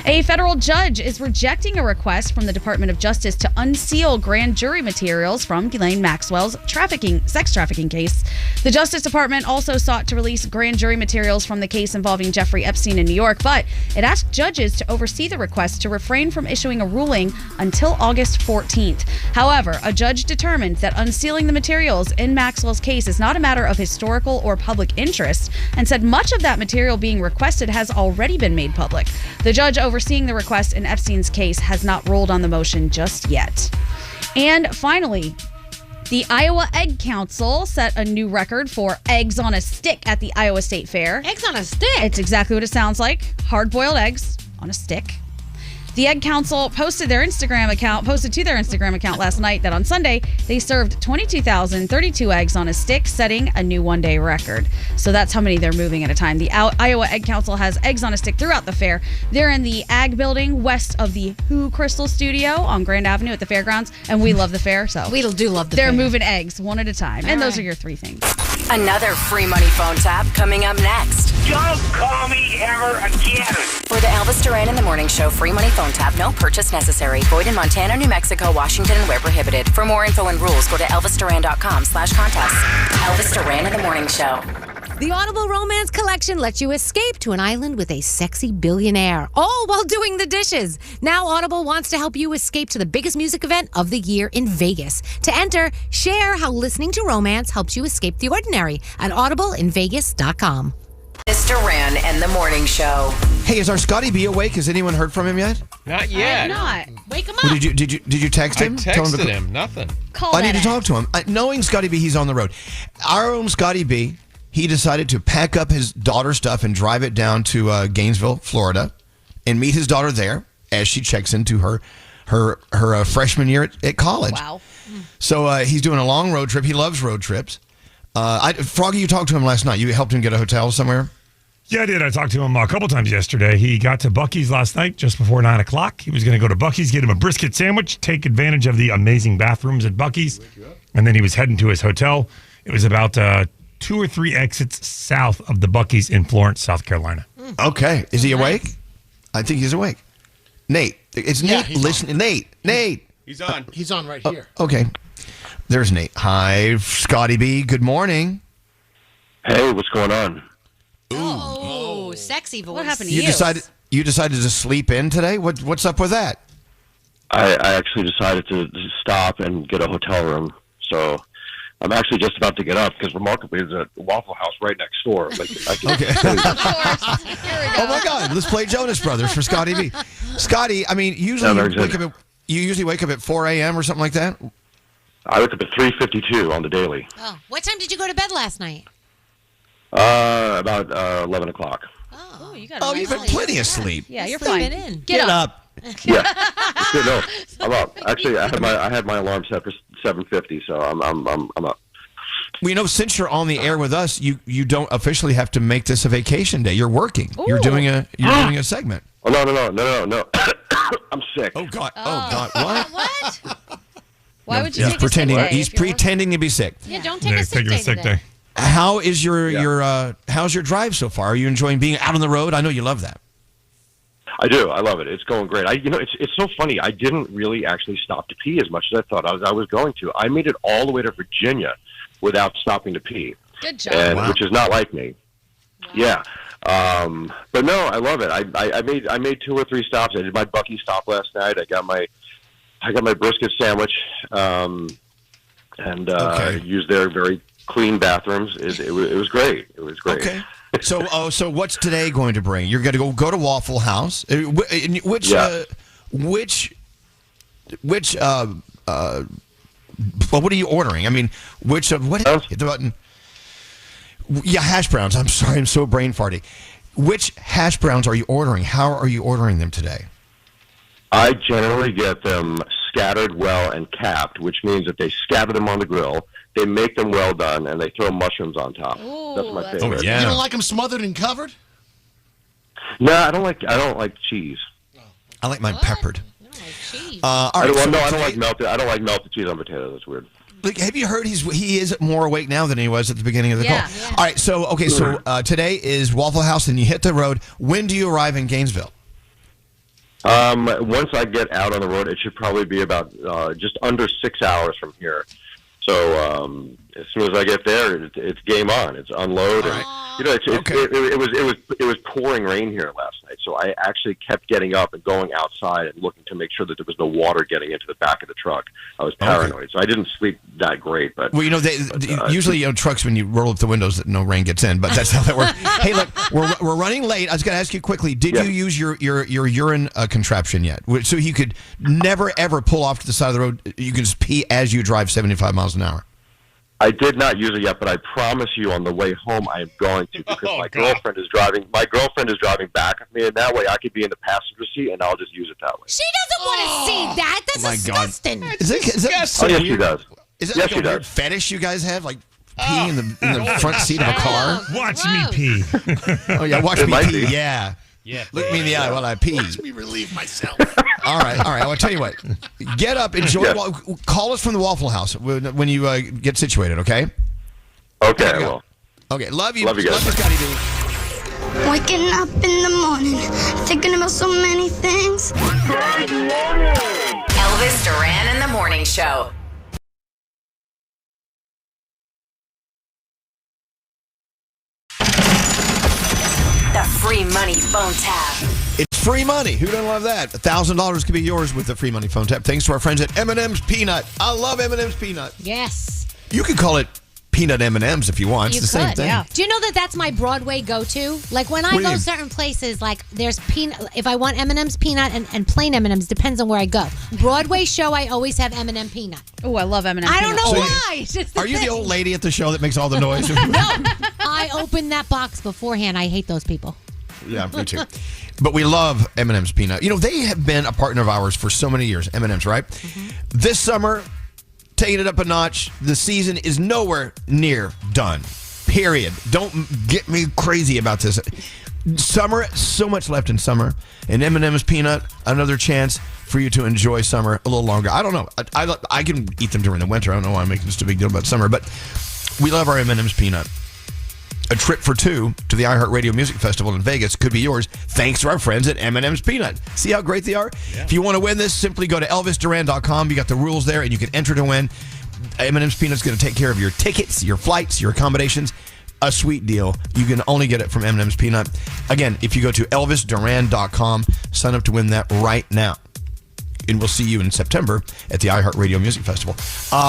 A federal judge is rejecting a request from the Department of Justice to unseal grand jury materials from Ghislaine Maxwell's sex trafficking case. The Justice Department also sought to release grand jury materials from the case involving Jeffrey Epstein in New York, but it asked judges to oversee the request to refrain from issuing a ruling until August 14th. However, a judge determined that unsealing the materials in Maxwell's case is not a matter of historical or public interest and said much of that material being requested has already been made public. The judge overseeing the request in Epstein's case has not ruled on the motion just yet. And finally, the Iowa Egg Council set a new record for eggs on a stick at the Iowa State Fair. Eggs on a stick? It's exactly what it sounds like. Hard-boiled eggs on a stick. The Egg Council posted to their Instagram account last night that on Sunday they served 22,032 eggs on a stick, setting a new one-day record. So that's how many they're moving at a time. The Iowa Egg Council has eggs on a stick throughout the fair. They're in the Ag Building west of the Who Crystal Studio on Grand Avenue at the fairgrounds, and we love the fair, so we do love the they're fair. moving eggs one at a time, and those are your three things. Another free money phone tap coming up next. Don't call me ever again. For the Elvis Duran in the Morning Show free money phone tap, no purchase necessary. Void in Montana, New Mexico, Washington, and where prohibited. For more info and rules, go to elvisduran.com/contest. Elvis Duran in the Morning Show. The Audible Romance Collection lets you escape to an island with a sexy billionaire, all while doing the dishes. Now Audible wants to help you escape to the biggest music event of the year in Vegas. To enter, share how listening to romance helps you escape the ordinary at audibleinvegas.com. Elvis Duran and the Morning Show. Hey, is our Scotty B awake? Has anyone heard from him yet? Not yet. Not. Wake him Well, did you text him? I Tell texted to- him. Nothing. Call I need that to talk to him. Knowing Scotty B, he's on the road. Our own Scotty B, he decided to pack up his daughter's stuff and drive it down to Gainesville, Florida, and meet his daughter there as she checks into her freshman year at college. Wow. So he's doing a long road trip. He loves road trips. Froggy, you talked to him last night. You helped him get a hotel somewhere? Yeah, I did. I talked to him a couple times yesterday. He got to Buc-ee's last night just before 9 o'clock. He was going to go to Buc-ee's, get him a brisket sandwich, take advantage of the amazing bathrooms at Buc-ee's, and then he was heading to his hotel. It was about 2 or 3 exits south of the Buc-ee's in Florence, South Carolina. Okay. Is he awake? I think he's awake. Nate. It's Nate. Listen, Nate. He's on. He's on right here. Okay. There's Nate. Hi, Scotty B. Good morning. Hey, what's going on? Oh, sexy voice. What happened to You you? decided to sleep in today? What's up with that? I actually decided to stop and get a hotel room. So I'm actually just about to get up because remarkably there's a Waffle House right next door. Like, Okay. Oh my God! Let's play Jonas Brothers for Scotty B. Scotty, I mean, usually you usually wake up at 4 a.m. or something like that. I wake up at 3:52 on the daily. Oh, what time did you go to bed last night? About 11 o'clock. Oh, you Oh, you've had plenty of sleep. Yeah, you're Sleeping fine. in. Get up. Yeah. No, I'm up. Actually, I had my alarm set for 7:50, so I'm up. Well, you know, since you're on the air with us, you don't officially have to make this a vacation day. You're working. You're doing a segment. Oh no. I'm sick. Oh God. Oh God. What? What? Why would you He's take pretending. a sick day He's if you're pretending to be sick. Yeah, don't take a sick day today. How is how's your drive so far? Are you enjoying being out on the road? I know you love that. I do. I love it. It's going great. It's so funny. I didn't really actually stop to pee as much as I thought I was going to. I made it all the way to Virginia without stopping to pee. Good job. And which is not like me. Wow. Yeah. But no, I love it. I made 2 or 3 stops. I did my Buc-ee stop last night. I got my brisket sandwich. Used their very clean bathrooms. It was great. It was great. Okay. So what's today going to bring? You're going to go to Waffle House. Which what are you ordering? I mean, hit the button. Yeah, hash browns. I'm sorry, I'm so brain farty. Which hash browns are you ordering? How are you ordering them today? I generally get them scattered well and capped, which means that they scatter them on the grill, they make them well done, and they throw mushrooms on top. That's my favorite. Oh, yeah. You don't like them smothered and covered? No, I don't like cheese. I like mine peppered. I don't like melted cheese on potatoes. That's weird. Like, have you heard he is more awake now than he was at the beginning of the call? Yeah. All right, so today is Waffle House, and you hit the road. When do you arrive in Gainesville? Once I get out on the road, it should probably be about just under 6 hours from here. So as soon as I get there, it's game on. It's unload, and it was pouring rain here last night. So I actually kept getting up and going outside and looking to make sure that there was no water getting into the back of the truck. I was paranoid, so I didn't sleep that great. But well, usually trucks, when you roll up the windows, that no rain gets in. But that's how that works. Hey, look, we're running late. I was going to ask you quickly. Did you use your urine contraption yet? So you could never ever pull off to the side of the road. You can just pee as you drive 75 miles an hour. I did not use it yet, but I promise you, on the way home, I am going to, because my girlfriend is driving. My girlfriend is driving back with me, and that way I could be in the passenger seat, and I'll just use it that way. She doesn't want to see that. That's disgusting. Is that oh, yes, she does. Is that yes, like a weird fetish you guys have, like peeing in the front seat of a car? Watch me pee. Oh yeah, watch It me might pee. be. Yeah. Yeah. Look me in the eye while I pee. Let me relieve myself. All right. I'll tell you what. Get up, enjoy. Call us from the Waffle House when you get situated. Okay. Okay, I will. Okay, love you. Love you guys. Love you, Scotty B. Waking up in the morning, thinking about so many things. Elvis Duran and the Morning Show. The free money phone tap. It's free money. Who doesn't love that? $1,000 could be yours with the free money phone tap. Thanks to our friends at M&M's Peanut. I love M&M's Peanut. Yes. You could call it peanut M&M's if you want. It's the same thing. Yeah. Do you know that that's my Broadway go-to? Like when I go certain places, like there's peanut. If I want M&M's Peanut and plain M&M's, depends on where I go. Broadway show, I always have M&M Peanut. Oh, I love M&M. I don't know So why. It's just Are you the old lady at the show that makes all the noise? No, I open that box beforehand. I hate those people. Yeah, me too. But we love M&M's Peanut. You know, they have been a partner of ours for so many years, M&M's, right? This summer, taking it up a notch. The season is nowhere near done. Period. Don't get me crazy about this. Summer, so much left in summer. And M&M's Peanut, another chance for you to enjoy summer a little longer. I don't know. I can eat them during the winter. I don't know why I'm making this a big deal about summer. But we love our M&M's Peanut. A trip for two to the iHeartRadio Music Festival in Vegas could be yours thanks to our friends at M&M's Peanut. See how great they are? Yeah. If you want to win this, simply go to ElvisDuran.com. You got the rules there, and you can enter to win. M&M's Peanut's going to take care of your tickets, your flights, your accommodations. A sweet deal. You can only get it from M&M's Peanut. Again, if you go to ElvisDuran.com, sign up to win that right now. And we'll see you in September at the iHeartRadio Music Festival.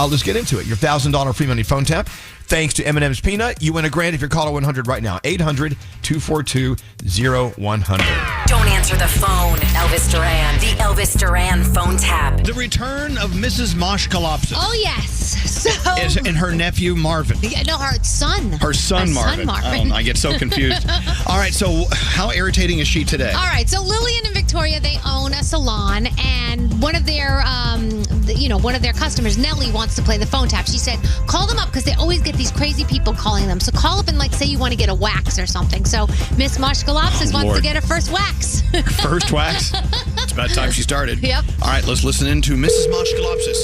Let's get into it. Your $1,000 free money phone tap. Thanks to M&M's Peanut, you win a grand if you're caller 100 right now. 800-242-0100. Don't answer the phone. Elvis Duran. The Elvis Duran phone tap. The return of Mrs. Moshkalopsis. Oh, yes. So, and her nephew, Marvin. Yeah, no, her son. Her son, Marvin. I get so confused. All right, so how irritating is she today? All right, so Lillian and Victoria, they own a salon, and one of their, one of their customers, Nellie, wants to play the phone tap. She said, call them up because they always get these crazy people calling them. So call up and say you want to get a wax or something. So Miss Moshkalopsis wants to get her first wax. First wax? It's about time she started. Yep. All right, let's listen in to Mrs. Moshkalopsis.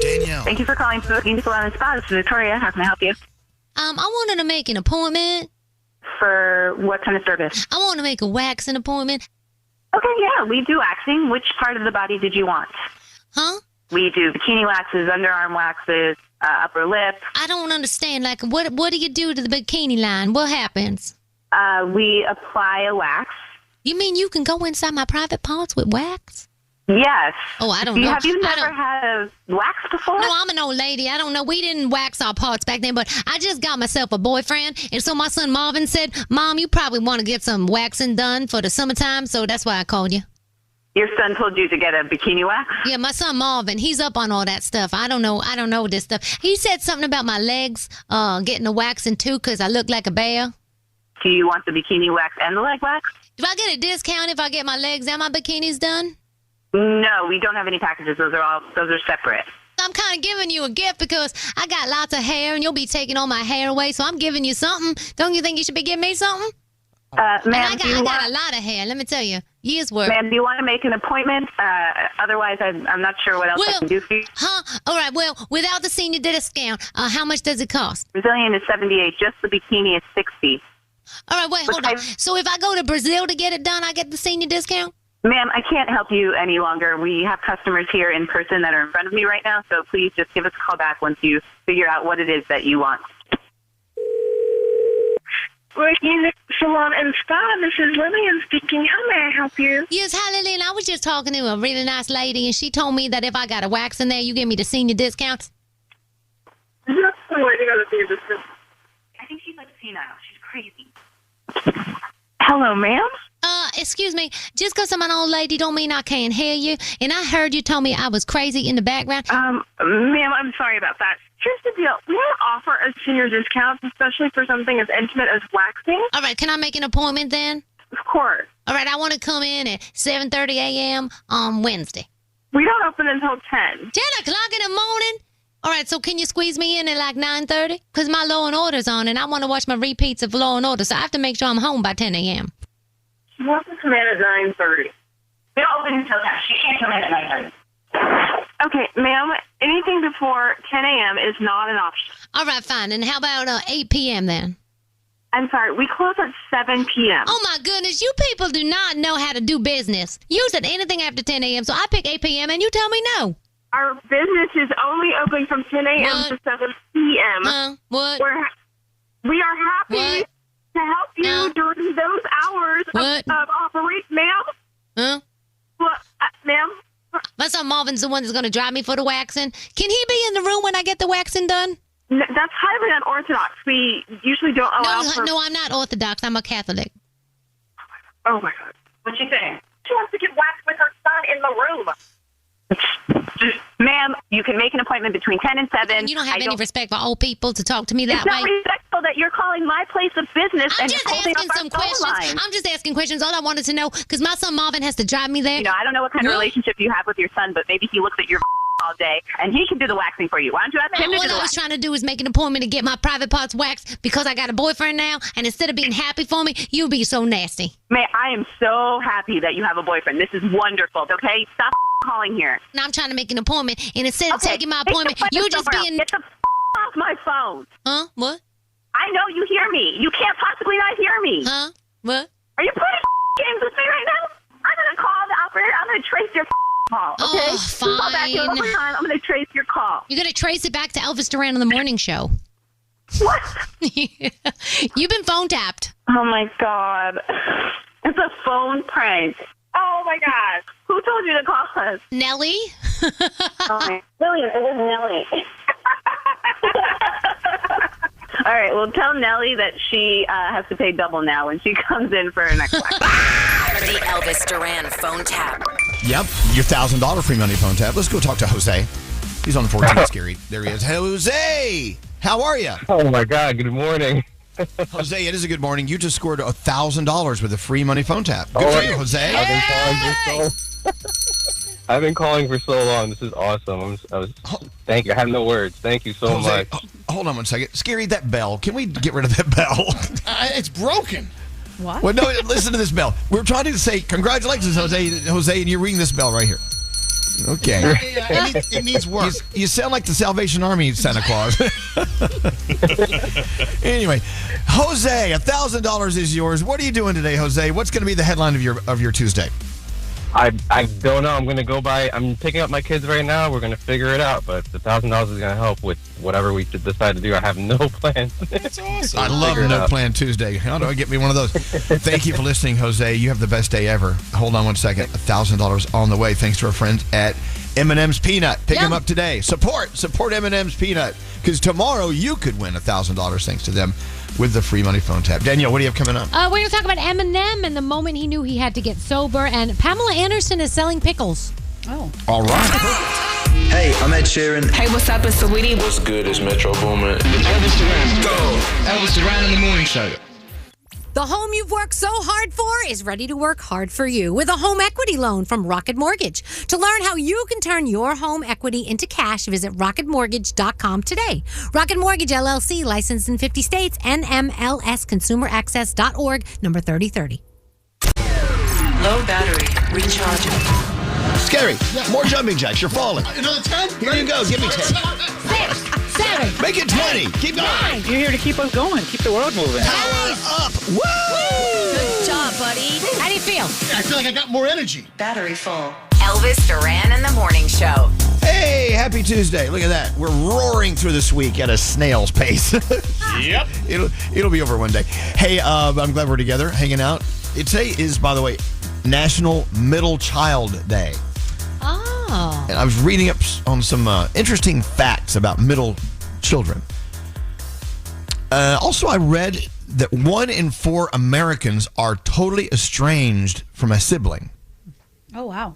Danielle. Thank you for calling Booking Salon and Spa. This is Victoria. How can I help you? I wanted to make an appointment. For what kind of service? I want to make a waxing appointment. Okay, yeah, we do waxing. Which part of the body did you want? Huh? We do bikini waxes, underarm waxes, upper lip. I don't understand. What do you do to the bikini line? What happens? We apply a wax. You mean you can go inside my private parts with wax? Yes. Oh, I don't know. Have you never had a wax before? No, I'm an old lady. I don't know. We didn't wax our parts back then, but I just got myself a boyfriend. And so my son Marvin said, Mom, you probably want to get some waxing done for the summertime. So that's why I called you. Your son told you to get a bikini wax? Yeah, my son Marvin, he's up on all that stuff. I don't know this stuff. He said something about my legs getting a waxing too because I look like a bear. Do you want the bikini wax and the leg wax? Do I get a discount if I get my legs and my bikinis done? No, we don't have any packages. Those are separate. I'm kind of giving you a gift because I got lots of hair and you'll be taking all my hair away, so I'm giving you something. Don't you think you should be giving me something? Ma'am, I got a lot of hair, let me tell you. Years worth. Ma'am, do you want to make an appointment? Otherwise, I'm not sure what else I can do for you. Huh? All right, well, without the senior discount, how much does it cost? Brazilian is $78. Just the bikini is $60. All right, wait, hold on. So if I go to Brazil to get it done, I get the senior discount? Ma'am, I can't help you any longer. We have customers here in person that are in front of me right now, so please just give us a call back once you figure out what it is that you want. Working Salon and Spa, this is Lillian speaking. How may I help you? Yes, hi, Lillian. I was just talking to a really nice lady, and she told me that if I got a wax in there, you give me the senior discounts. I think she's like senile. She's crazy. Hello, ma'am? Excuse me. Just because I'm an old lady don't mean I can't hear you. And I heard you told me I was crazy in the background. Ma'am, I'm sorry about that. Here's the deal. We don't offer a senior discount, especially for something as intimate as waxing. All right, can I make an appointment then? Of course. All right, I want to come in at 7:30 a.m. on Wednesday. We don't open until 10. 10 o'clock in the morning? All right, so can you squeeze me in at 9:30? Because my Law and Order's on, and I want to watch my repeats of Law and Order, so I have to make sure I'm home by 10 a.m. She wants to come in at 9:30. We don't open until 10. She can't come in at 9:30. Okay, ma'am, anything before 10 a.m. is not an option. All right, fine. And how about 8 p.m. then? I'm sorry, we close at 7 p.m. Oh, my goodness. You people do not know how to do business. You said anything after 10 a.m., so I pick 8 p.m., and you tell me no. Our business is only open from 10 a.m. to 7 p.m. What? We are happy to help you during those hours of operation, ma'am. Huh? What, ma'am? That's how Marvin's the one that's going to drive me for the waxing. Can he be in the room when I get the waxing done? That's highly unorthodox. We usually don't allow No, I'm not Orthodox. I'm a Catholic. Oh, my God. What's she saying? She wants to get waxed with her son in the room. Ma'am, you can make an appointment between 10 and 7. You don't have any respect for old people to talk to me that It's not way. respectful that you're calling my place of business I'm and just holding asking up our some phone questions. line. I'm just asking questions. All I wanted to know, because my son Marvin has to drive me there. You know, I don't know what kind of relationship you have with your son, but maybe he looks at your all day, and he can do the waxing for you. Why don't you ask him to do All the I was waxing? trying to do is make an appointment to get my private parts waxed because I got a boyfriend now, and instead of being happy for me, you be so nasty. May I am so happy that you have a boyfriend. This is wonderful, okay? Stop calling here. Now I'm trying to make an appointment, and instead of taking my take the appointment, appointment you're just somewhere being... else. Get the off my phone. Huh? What? I know you hear me. You can't possibly not hear me. Huh? What? Are you playing games with me right now? I'm going to call the operator. I'm going to trace your call, okay? Oh, You call back here one more fine. time. I'm going to trace your call. You're going to trace it back to Elvis Duran on the morning show. What? You've been phone tapped. Oh, my God. It's a phone prank. Oh, my God. Who told you to call us? Nellie? Lillian, it was Nellie. All right, well, tell Nellie that she has to pay double now when she comes in for her next wax. The Elvis Duran phone tap. Yep, your $1,000 free money phone tap. Let's go talk to Jose. He's on the 14th, Scary. There he is. Jose, how are you? Oh, my God. Good morning. Jose, it is a good morning. You just scored $1,000 with a free money phone tap. Good for you, Jose. I've been calling for so long. This is awesome. Thank you. I have no words. Thank you so much. Hold on one second. Scary, that bell. Can we get rid of that bell? It's broken. What? Well, no, listen to this bell. We're trying to say congratulations, Jose, and you're ringing this bell right here. Okay. It needs work. You sound like the Salvation Army Santa Claus. Anyway, Jose, $1,000 is yours. What are you doing today, Jose? What's going to be the headline of your Tuesday? I don't know. I'm going to go by. I'm picking up my kids right now. We're going to figure it out. But the $1,000 is going to help with whatever we decide to do. I have no plan. That's awesome. I love No Plan Tuesday. How do I get me one of those? Thank you for listening, Jose. You have the best day ever. Hold on one second. $1,000 on the way thanks to our friends at M&M's Peanut. Pick them up today. Support M&M's Peanut. Because tomorrow you could win $1,000 thanks to them with the free money phone tap. Danielle, what do you have coming up? We're going to talk about Eminem and the moment he knew he had to get sober. And Pamela Anderson is selling pickles. Oh. All right. Hey, I'm Ed Sheeran. Hey, what's up? It's Saweetie. What's good? It's Metro Boomin. Elvis Duran. Go. Elvis Duran in the morning show. The home you've worked so hard for is ready to work hard for you with a home equity loan from Rocket Mortgage. To learn how you can turn your home equity into cash, visit rocketmortgage.com today. Rocket Mortgage LLC, licensed in 50 states, NMLSconsumeraccess.org, number 3030. Low battery. Recharging. Scary. More jumping jacks. You're falling. Another 10? Here you go. Give me 10. 7. Make it 20. Keep going. You're here to keep us going. Keep the world moving. Power up. Woo! Good job, buddy. How do you feel? I feel like I got more energy. Battery full. Elvis Duran in the morning show. Hey, happy Tuesday. Look at that. We're roaring through this week at a snail's pace. Yep. It'll be over one day. Hey, I'm glad we're together, hanging out. Today is, by the way, National Middle Child Day. Oh. And I was reading up on some interesting facts about middle children. Also, I read that 1 in 4 Americans are totally estranged from a sibling. Oh, wow.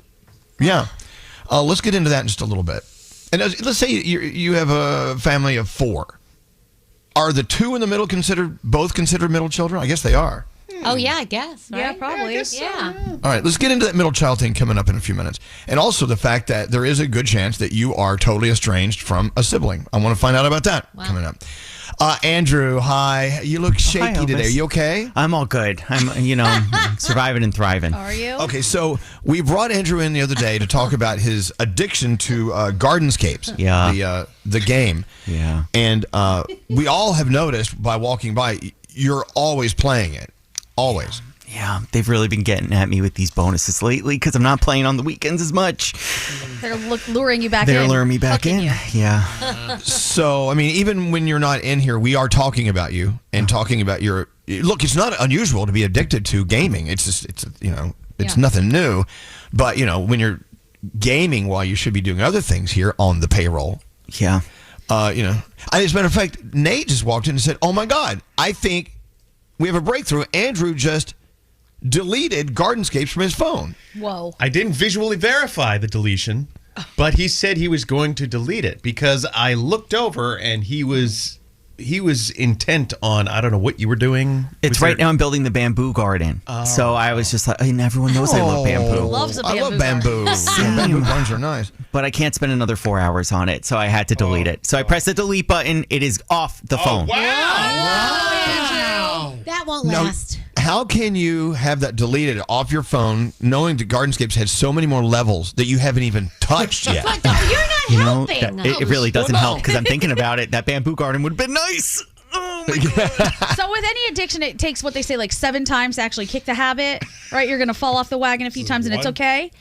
Yeah. Let's get into that in just a little bit. And let's say you have a family of 4. Are the 2 in the middle both considered middle children? I guess they are. Oh, yeah, I guess. Right? Yeah, probably. Yeah. All right, let's get into that middle child thing coming up in a few minutes. And also the fact that there is a good chance that you are totally estranged from a sibling. I want to find out about that coming up. Andrew, hi. You look shaky Hi, today. Are Elvis. you okay? I'm all good. I'm, surviving and thriving. Are you? Okay, so we brought Andrew in the other day to talk about his addiction to Gardenscapes. Yeah. The game. Yeah. And we all have noticed by walking by, you're always playing it. Always. Yeah, they've really been getting at me with these bonuses lately because I'm not playing on the weekends as much. They're luring you back in. They're luring me back in. You. Yeah. So, I mean, even when you're not in here, we are talking about you and talking about your look, it's not unusual to be addicted to gaming. It's just, it's nothing new. But, when you're gaming while you should be doing other things here on the payroll. Yeah. As a matter of fact, Nate just walked in and said, oh my God, I think we have a breakthrough. Andrew just deleted Gardenscapes from his phone. Whoa. I didn't visually verify the deletion, but he said he was going to delete it because I looked over and he was intent on, I don't know what you were doing. It's right now I'm building the bamboo garden. So I was just like, and everyone knows I love bamboo. Loves a bamboo. I love bamboo. Bamboo gardens are nice. But I can't spend another 4 hours on it, so I had to delete it. So I pressed the delete button. It is off the phone. Wow. That won't last. How can you have that deleted off your phone knowing that Gardenscapes has so many more levels that you haven't even touched yet? But you're not helping. It really doesn't help because I'm thinking about it. That bamboo garden would have been nice. So with any addiction, it takes what they say like 7 times to actually kick the habit, right? You're going to fall off the wagon a few times and it's okay.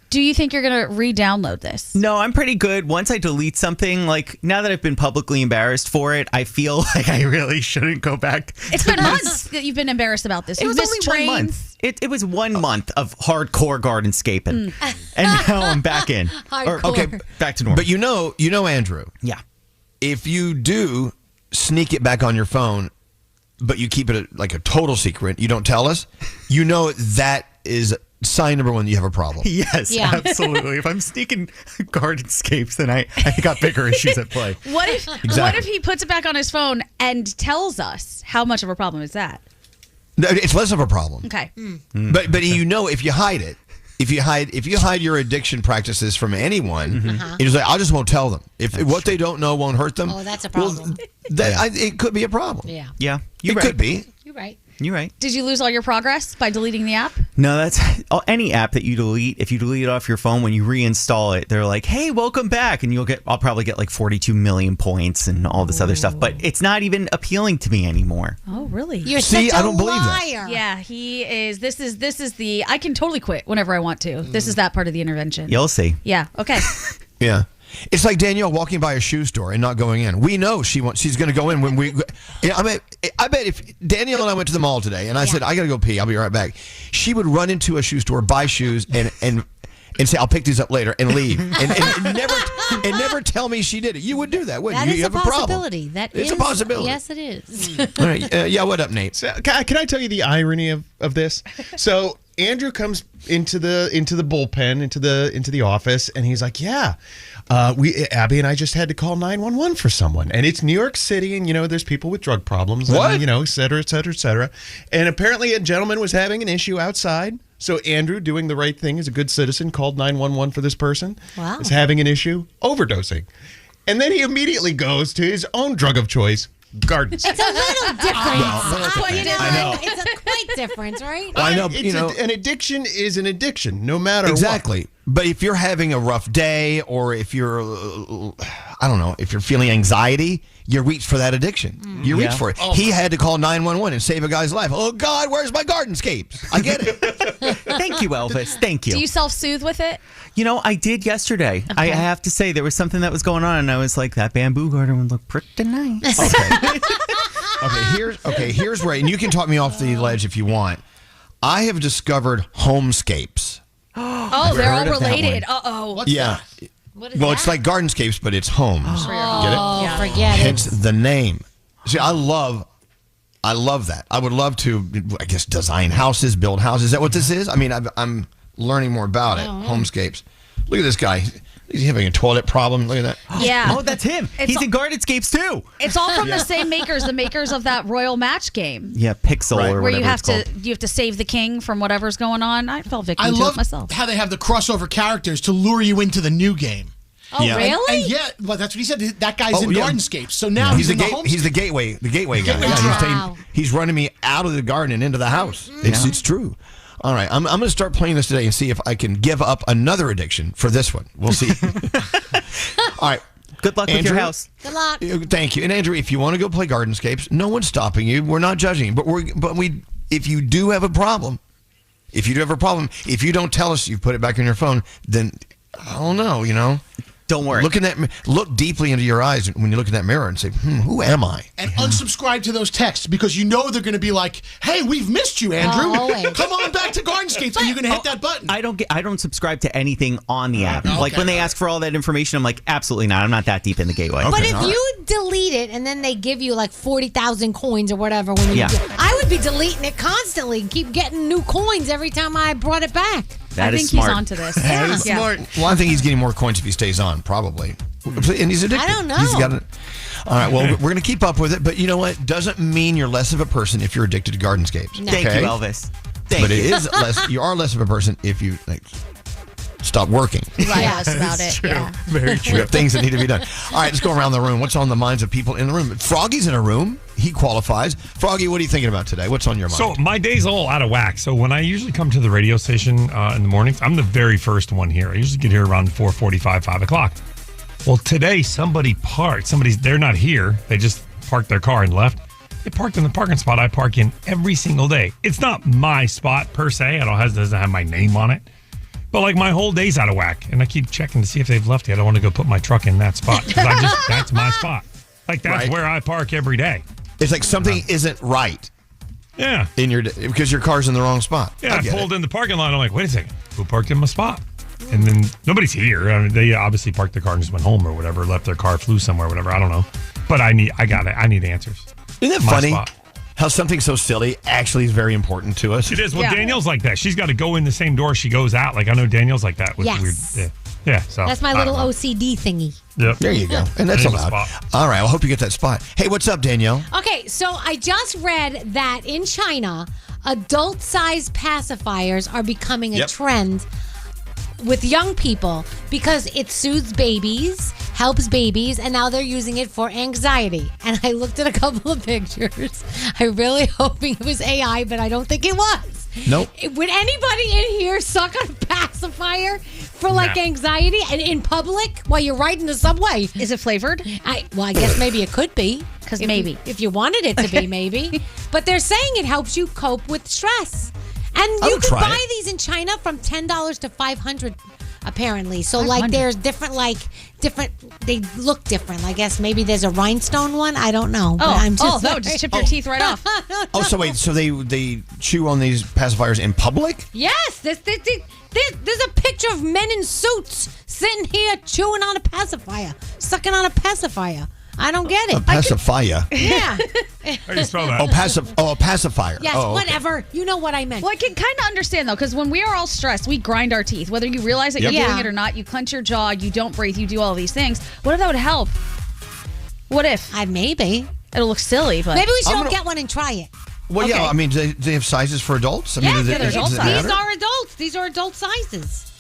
Do you think you're going to re-download this? No, I'm pretty good. Once I delete something, like now that I've been publicly embarrassed for it, I feel like I really shouldn't go back. It's been months that you've been embarrassed about this. It was only 1 month. It was 1 month of hardcore gardenscaping. And now I'm back in. Okay, back to normal. But you know, Andrew. Yeah. If you do sneak it back on your phone, but you keep it like a total secret, you don't tell us, that is sign number 1 you have a problem. Yes, absolutely. If I'm sneaking Gardenscapes, then I got bigger issues at play. What if he puts it back on his phone and tells us? How much of a problem is that? No, it's less of a problem. Okay. But if you hide it, if you hide your addiction practices from anyone, it's like I just won't tell them. If what they don't know won't hurt them. Oh, that's a problem. It could be a problem. Yeah. Yeah. It could be. You're right. You're right. Did you lose all your progress by deleting the app? No, that's any app that you delete. If you delete it off your phone, when you reinstall it, they're like, "Hey, welcome back," and I'll probably get like 42 million points and all this other stuff. But it's not even appealing to me anymore. Oh, really? You're such a I don't believe liar. that. Yeah, he is. This is the. I can totally quit whenever I want to. This is that part of the intervention. You'll see. Yeah. Okay. Yeah. It's like Danielle walking by a shoe store and not going in. We know she's going to go in when we. I bet if Danielle and I went to the mall today and I said I got to go pee, I'll be right back. She would run into a shoe store, buy shoes, and say I'll pick these up later and leave, and never tell me she did it. You would do that, wouldn't you? That is You a have a problem. possibility. It's a possibility. Yes, it is. All right. Yeah. What up, Nate? So, can I tell you the irony of this? So Andrew comes into the bullpen, into the office, and he's like, "Yeah, Abby and I just had to call 911 for someone, and it's New York City, and there's people with drug problems, and, et cetera, et cetera, et cetera. And apparently, a gentleman was having an issue outside. So Andrew, doing the right thing as a good citizen, called 911 for this person. Wow. Is having an issue, overdosing, and then he immediately goes to his own drug of choice." Gardens. It's a little different. I know. It's a quite different, right? I know. An addiction is an addiction, no matter exactly. what. But if you're having a rough day, or if you're, I don't know, if you're feeling anxiety, you reach for that addiction. You reach for it. He had to call 911 and save a guy's life. Oh God, where's my Gardenscapes? I get it. Thank you, Elvis. Thank you. Do you self-soothe with it? I did yesterday. Okay. I have to say there was something that was going on, and I was like, that bamboo garden would look pretty nice. Here's where, and you can talk me off the ledge if you want. I have discovered homescapes. Oh, they're all related. Uh-oh. Yeah. What is well, that? it's like Gardenscapes, but it's homes. Oh, Get it? forget Hence it. the name. See, I love that. I would love to, I guess, design houses, build houses. Is that what this is? I mean, I'm learning more about it. Homescapes. Look at this guy. He's having a toilet problem. Look at that. Yeah. Oh, that's him. He's in Gardenscapes too. It's all from the same makers, the makers of that Royal Match game. Yeah, Pixel or where whatever you have it's called. to save the king from whatever's going on. I fell victim I to love it myself. how they have the crossover characters to lure you into the new game. Oh, really? And well, that's what he said. That guy's in Gardenscapes. So now he's in the he's the gateway guy. Wow. He's running me out of the garden and into the house. It's true. All right, I'm going to start playing this today and see if I can give up another addiction for this one. We'll see. All right. Good luck with your house. Good luck. Thank you. And Andrew, if you want to go play Gardenscapes, no one's stopping you. We're not judging you. But if you do have a problem, if you don't tell us you put it back on your phone, then I don't know, Don't worry. Look deeply into your eyes when you look in that mirror and say, who am I? And unsubscribe to those texts because you know they're going to be like, hey, we've missed you, Andrew. Come on back to Gardenscapes, and you're going to hit that button. I don't subscribe to anything on the app. Like when they ask for all that information, I'm like, absolutely not. I'm not that deep in the gateway. But if you delete it and then they give you like 40,000 coins or whatever, I would be deleting it constantly and keep getting new coins every time I brought it back. That I is think smart. he's onto this. That is smart. Well, I think he's getting more coins if he stays on, probably. And he's addicted. I don't know. He's got it. All right, well, we're going to keep up with it, but you know what? Doesn't mean you're less of a person if you're addicted to Gardenscapes. No. Thank you, Elvis. But it is less. You are less of a person if you stop working. Write us about it. True. Yeah. Very true. We have things that need to be done. All right, let's go around the room. What's on the minds of people in the room? Froggy's in a room. He qualifies. Froggy, what are you thinking about today? What's on your mind? So my day's all out of whack. So when I usually come to the radio station in the mornings, I'm the very first one here. I usually get here around 4:45, 5 o'clock. Well, today somebody parked. They're not here. They just parked their car and left. They parked in the parking spot I park in every single day. It's not my spot per se. It doesn't have my name on it. But like my whole day's out of whack. And I keep checking to see if they've left yet. I want to go put my truck in that spot. Because that's my spot. Like that's where I park every day. It's like something isn't right. Yeah. Because your car's in the wrong spot. Yeah, I pulled in the parking lot. I'm like, wait a second. Who parked in my spot? And then nobody's here. I mean, they obviously parked their car and just went home or whatever, left their car, flew somewhere, whatever. I don't know. But I need answers. Isn't it My funny spot. how something so silly actually is very important to us? It is. Well, Danielle's like that. She's got to go in the same door she goes out. Like I know Danielle's like that. With weird, yeah. So That's my little OCD thingy. Yep. There you go. And that's allowed. All right. I hope you get that spot. Hey, what's up, Danielle? Okay, so I just read that in China, adult-sized pacifiers are becoming a trend with young people because it soothes babies, helps babies, and now they're using it for anxiety. And I looked at a couple of pictures. I really hoping it was AI, but I don't think it was. Nope. Would anybody in here suck on a pacifier for anxiety and in public while you're riding the subway? Is it flavored? I guess maybe it could be. Because if you wanted it to be, maybe. But they're saying it helps you cope with stress. And you can buy these in China from $10 to $500, apparently. So, there's different, they look different. I guess maybe there's a rhinestone one. I don't know. That would just chip your teeth right off. So wait, so they chew on these pacifiers in public? Yes. There's a picture of men in suits sitting here chewing on a pacifier, sucking on a pacifier. I don't get it. A pacifier. Yeah. How do you spell that? A pacifier. Yes, whatever. You know what I meant. Well, I can kind of understand, though, because when we are all stressed, we grind our teeth. Whether you realize that you're doing it or not, you clench your jaw, you don't breathe, you do all these things. What if that would help? What if? Maybe. It'll look silly, but... Maybe we should all get one and try it. Well, yeah, I mean, do they have sizes for adults? They're adult sizes. These are adults. These are adult sizes.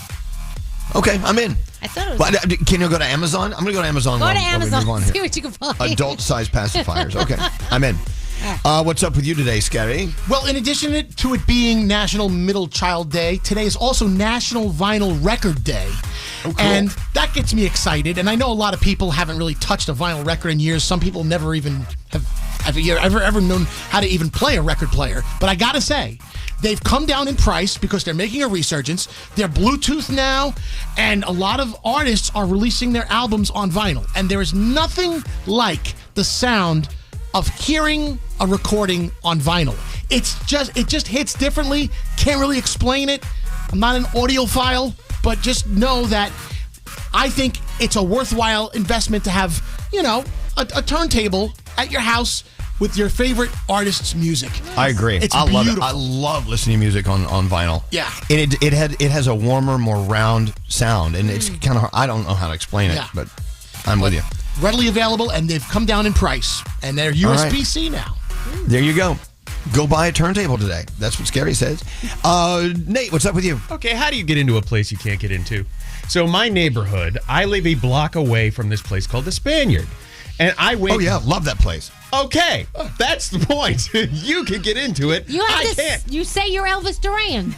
Okay, I'm in. I thought it was... But can you go to Amazon? I'm going to go to Amazon. Go to Amazon, see what you can find. Adult-sized pacifiers. Okay, I'm in. What's up with you today, Scotty? Well, in addition to it being National Middle Child Day, today is also National Vinyl Record Day. Oh, cool. And that gets me excited. And I know a lot of people haven't really touched a vinyl record in years. Some people never even have ever known how to even play a record player. But I got to say, they've come down in price because they're making a resurgence. They're Bluetooth now, and a lot of artists are releasing their albums on vinyl. And there is nothing like the sound of hearing a recording on vinyl. It just hits differently. Can't really explain it. I'm not an audiophile, but just know that I think it's a worthwhile investment to have, a turntable at your house with your favorite artist's music. I agree. It's I beautiful. love it. I love listening to music on vinyl. Yeah. And it has a warmer, more round sound, and it's kind of, I don't know how to explain it, but I'm with you. Readily available, and they've come down in price, and they're USB-C now. There you go. Go buy a turntable today. That's what Scary says. Nate, what's up with you? Okay, how do you get into a place you can't get into? So my neighborhood, I live a block away from this place called the Spaniard. And I went... Oh, yeah. Love that place. Okay. That's the point. You can get into it. I can't. You say you're Elvis Duran.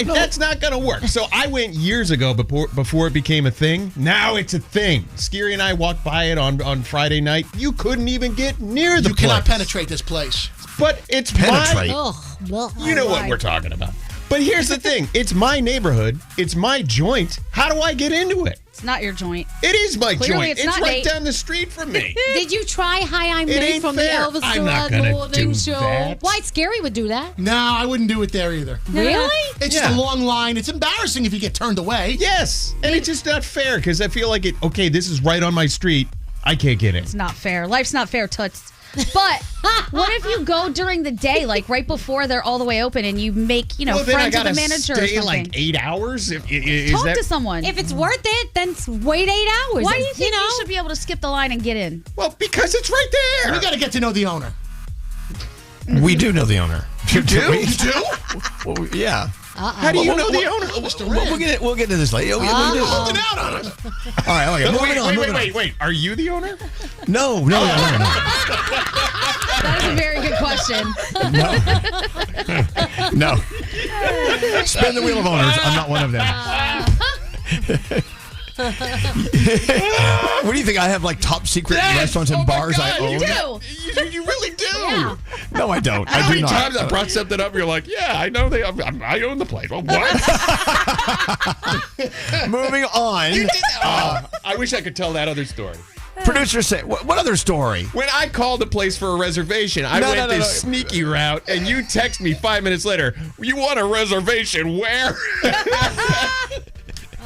That's not going to work. So I went years ago before it became a thing. Now it's a thing. Scary and I walked by it on Friday night. You couldn't even get near the place. You cannot penetrate this place. But it's penetrate. You know what we're talking about. But here's the thing. It's my neighborhood. It's my joint. How do I get into it? It's not your joint. It is my Clearly joint. it's not, right Nate. down the street from me. Did you try Hi, I'm It Nate ain't from fair. the Elvis I'm not Duran gonna morning do show? that. Why, Scary would do that. No, I wouldn't do it there either. Really? It's just a long line. It's embarrassing if you get turned away. Yes. And it's just not fair because I feel like okay, this is right on my street. I can't get in. It's not fair. Life's not fair, Toots. But what if you go during the day, like right before they're all the way open, and you make, Well, then I friends with gotta the manager or stay something? like 8 hours? Is Talk that... to someone. If it's worth it, then wait 8 hours. Why do you think you should be able to skip the line and get in? Well, because it's right there. We got to get to know the owner. We do know the owner. You do? We- You do? Well, yeah. How do you know the owner? We'll get into this later. You're holding out on him. All right, okay. Wait. Are you the owner? No. That is a very good question. No. Spin the wheel of owners. I'm not one of them. What do you think? I have like top secret restaurants and bars I own? You do. You really do. Yeah. No, I don't. How I do many not. times I brought something up? You're like, yeah, I know I own the place. Well, what? Moving on. You did. I wish I could tell that other story. Producer say, what other story? When I called the place for a reservation, I went this sneaky route, and you text me 5 minutes later, you want a reservation where?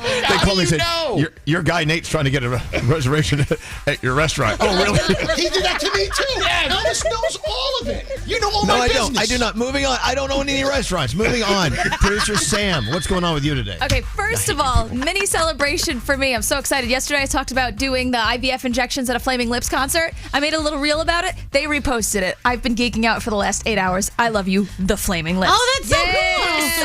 They called me and said, your guy Nate's trying to get a reservation at your restaurant. Oh, really? He did that to me, too. Elvis knows all of it. You know all my business. I do not. Moving on. I don't own any restaurants. Moving on. Producer Sam, what's going on with you today? Okay, first of all, mini celebration for me. I'm so excited. Yesterday I talked about doing the IVF injections at a Flaming Lips concert. I made a little reel about it. They reposted it. I've been geeking out for the last 8 hours. I love you, the Flaming Lips. Oh, that's so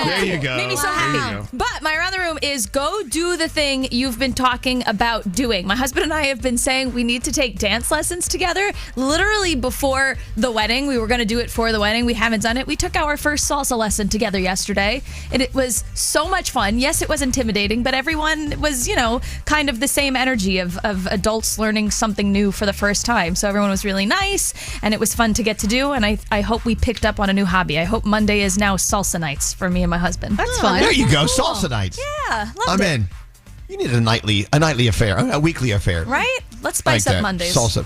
cool. There you go. Made me so There you happy. go. But my around the room is go do the thing you've been talking about doing. My husband and I have been saying we need to take dance lessons together. Literally before the wedding, we were going to do it for the wedding. We haven't done it. We took our first salsa lesson together yesterday, and it was so much fun. Yes, it was intimidating, but everyone was, kind of the same energy of adults learning something new for the first time. So everyone was really nice, and it was fun to get to do, and I hope we picked up on a new hobby. I hope Monday is now salsa nights for me and my husband. That's fun. There you go. Salsa nights. Yeah, I'm loved it. in. You need a nightly affair, a weekly affair. Right? Let's spice Like up that. Mondays. Salsa.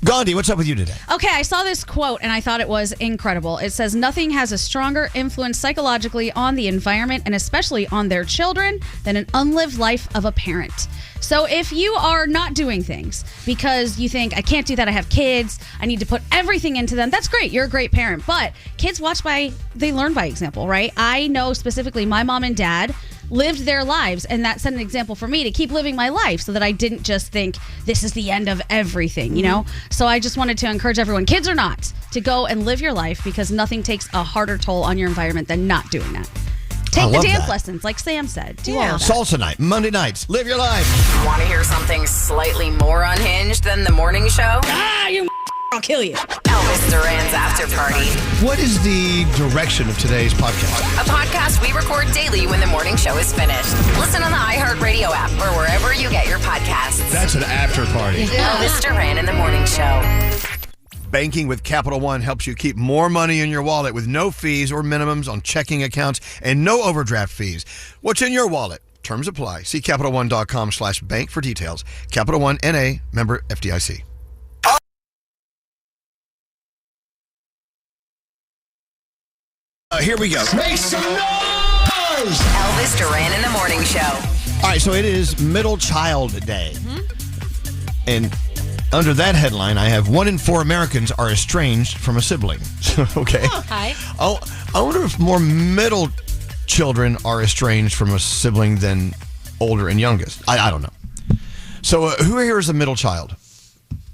Gandhi, what's up with you today? Okay, I saw this quote and I thought it was incredible. It says, nothing has a stronger influence psychologically on the environment and especially on their children than an unlived life of a parent. So if you are not doing things because you think, I can't do that, I have kids, I need to put everything into them, that's great, you're a great parent. But kids they learn by example, right? I know specifically my mom and dad lived their lives, and that set an example for me to keep living my life so that I didn't just think this is the end of everything, So I just wanted to encourage everyone, kids or not, to go and live your life because nothing takes a harder toll on your environment than not doing that. Take the dance lessons, like Sam said. Do all of that. Salsa night, Monday nights. Live your life. Want to hear something slightly more unhinged than the morning show? I'll kill you. Elvis Duran's After Party. What is the direction of today's podcast? A podcast we record daily when the morning show is finished. Listen on the iHeartRadio app or wherever you get your podcasts. That's an after party. Elvis Duran in the morning show. Banking with Capital One helps you keep more money in your wallet with no fees or minimums on checking accounts and no overdraft fees. What's in your wallet? Terms apply. See CapitalOne.com/bank for details. Capital One N.A. member FDIC. Here we go. Make some noise! Elvis Duran in the morning show. All right, so it is Middle Child Day. And under that headline, I have 1 in 4 Americans are estranged from a sibling. Okay. Hi. Oh, I wonder if more middle children are estranged from a sibling than older and youngest. I don't know. So who here is a middle child?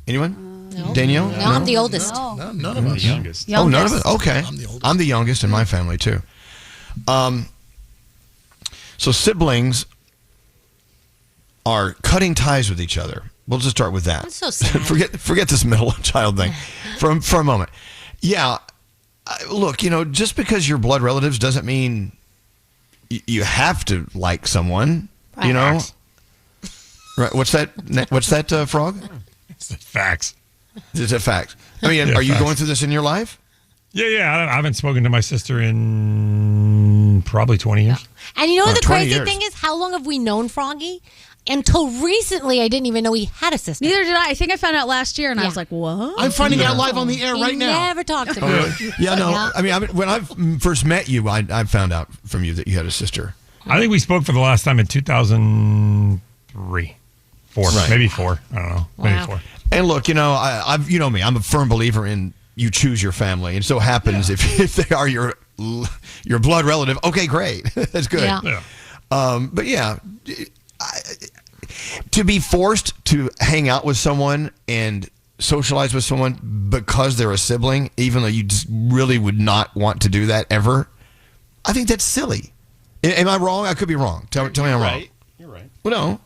Anyone? No. Danielle? No, I'm the oldest. No, none of us. Youngest. Oh, none of it? Okay. I'm the youngest in my family, too. So siblings are cutting ties with each other. We'll just start with that. That's so sad. forget this middle child thing for a moment. Yeah, look, just because you're blood relatives doesn't mean you have to like someone. Right. Right? What's that? Frog? It's facts. It's a fact. I mean, are you going through this in your life? Yeah. I haven't spoken to my sister in probably 20 years. And you know what the 20 crazy years. thing is? How long have we known Froggy? Until recently, I didn't even know he had a sister. Neither did I. I think I found out last year, and I was like, what? I'm finding out live on the air He right now. never talked to me. Oh, really? Yeah, no. I mean, when I first met you, I found out from you that you had a sister. I think we spoke for the last time in 2003. 4. Right. Maybe 4. I don't know. Maybe 4. And look, you know, I've you know me. I'm a firm believer in you choose your family. And it so happens if they are your blood relative, okay, great. That's good. Yeah. But yeah, to be forced to hang out with someone and socialize with someone because they're a sibling, even though you just really would not want to do that ever, I think that's silly. Am I wrong? I could be wrong. Tell me I'm wrong. You're right. Well, no.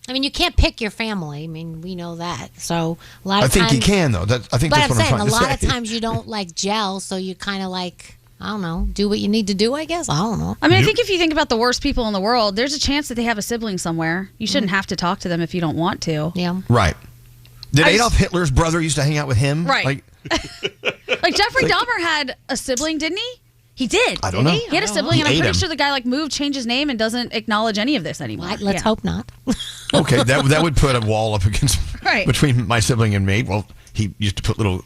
I mean, you can't pick your family. I mean, we know that. So a lot of I think times, you can, though. I think that's what I'm trying to say. a lot of times you don't like gel, so you kind of like, I don't know, do what you need to do, I guess. I don't know. I mean, I think if you think about the worst people in the world, there's a chance that they have a sibling somewhere. You shouldn't have to talk to them if you don't want to. Yeah. Right. Did Adolf Hitler's brother used to hang out with him? Right. Like, Like Jeffrey Dahmer had a sibling, didn't he? He did. I don't know. He had a sibling, He and I'm ate pretty him. sure the guy moved, changed his name, and doesn't acknowledge any of this anymore. Let's hope not. okay, that would put a wall up against Right. between my sibling and me. Well, he used to put little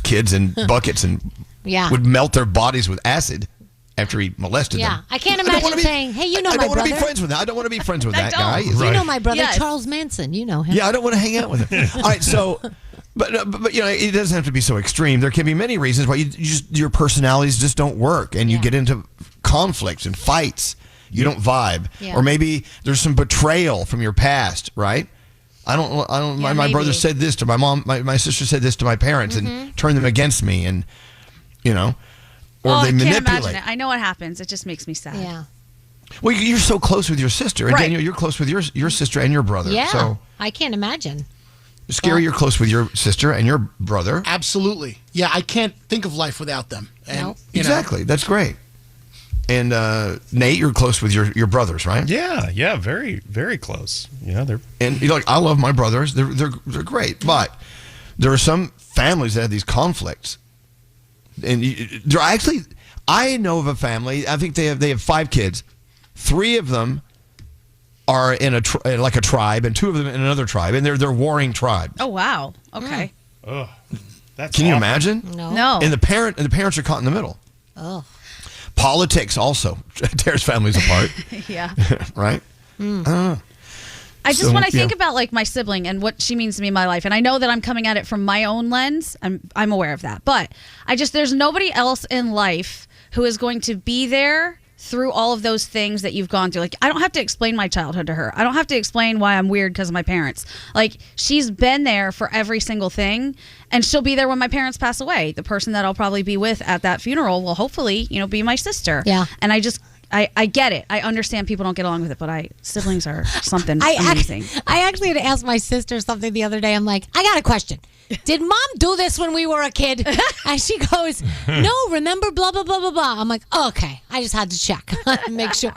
kids in buckets and Yeah. would melt their bodies with acid after he molested Yeah. them. I can't I don't wanna imagine be- saying, hey, you know I my don't want brother. to be friends with that. I don't want to be friends with I that don't. guy. You know my brother, Yes. Charles Manson. You know him. Yeah, I don't want to hang out with him. All right, so, but you know, it doesn't have to be so extreme. There can be many reasons why your personalities just don't work, and you get into conflicts and fights. You don't vibe, Yeah. or maybe there's some betrayal from your past, right? I don't. Yeah, my brother maybe. said this to my mom. My sister said this to my parents, and turned them against me, and you know, or Oh, they I can't manipulate. imagine it. I know what happens. It just makes me sad. Yeah. Well, you're so close with your sister, and Right. Daniel, you're close with your sister and your brother. Yeah. So, I can't imagine. Scary, you're close with your sister and your brother. Absolutely. Yeah, I can't think of life without them. And, No. you know, Exactly. That's great. And Nate, you're close with your brothers, right? Yeah, very, very close. Yeah, they're And you know, like I love my brothers. They're great, but there are some families that have these conflicts. And they're actually, I know of a family. I think they have 5 kids. 3 of them are in like a tribe, and 2 of them in another tribe, and they're warring tribes. Oh wow. Okay. Ugh, that's Can you awful. imagine? No. And the parents are caught in the middle. Oh. Politics also tears families apart, Yeah. right? I don't know. I just So, when I think yeah. about like my sibling and what she means to me in my life, and I know that I'm coming at it from my own lens. I'm aware of that, but there's nobody else in life who is going to be there through all of those things that you've gone through. Like, I don't have to explain my childhood to her. I don't have to explain why I'm weird because of my parents. Like, she's been there for every single thing, and she'll be there when my parents pass away. The person that I'll probably be with at that funeral will hopefully, be my sister. Yeah. And I get it. I understand people don't get along with it, but siblings are something amazing. I actually had to ask my sister something the other day. I'm like, I got a question. Did mom do this when we were a kid? And she goes, no, remember, blah, blah, blah, blah, blah. I'm like, oh, okay. I just had to check, make sure.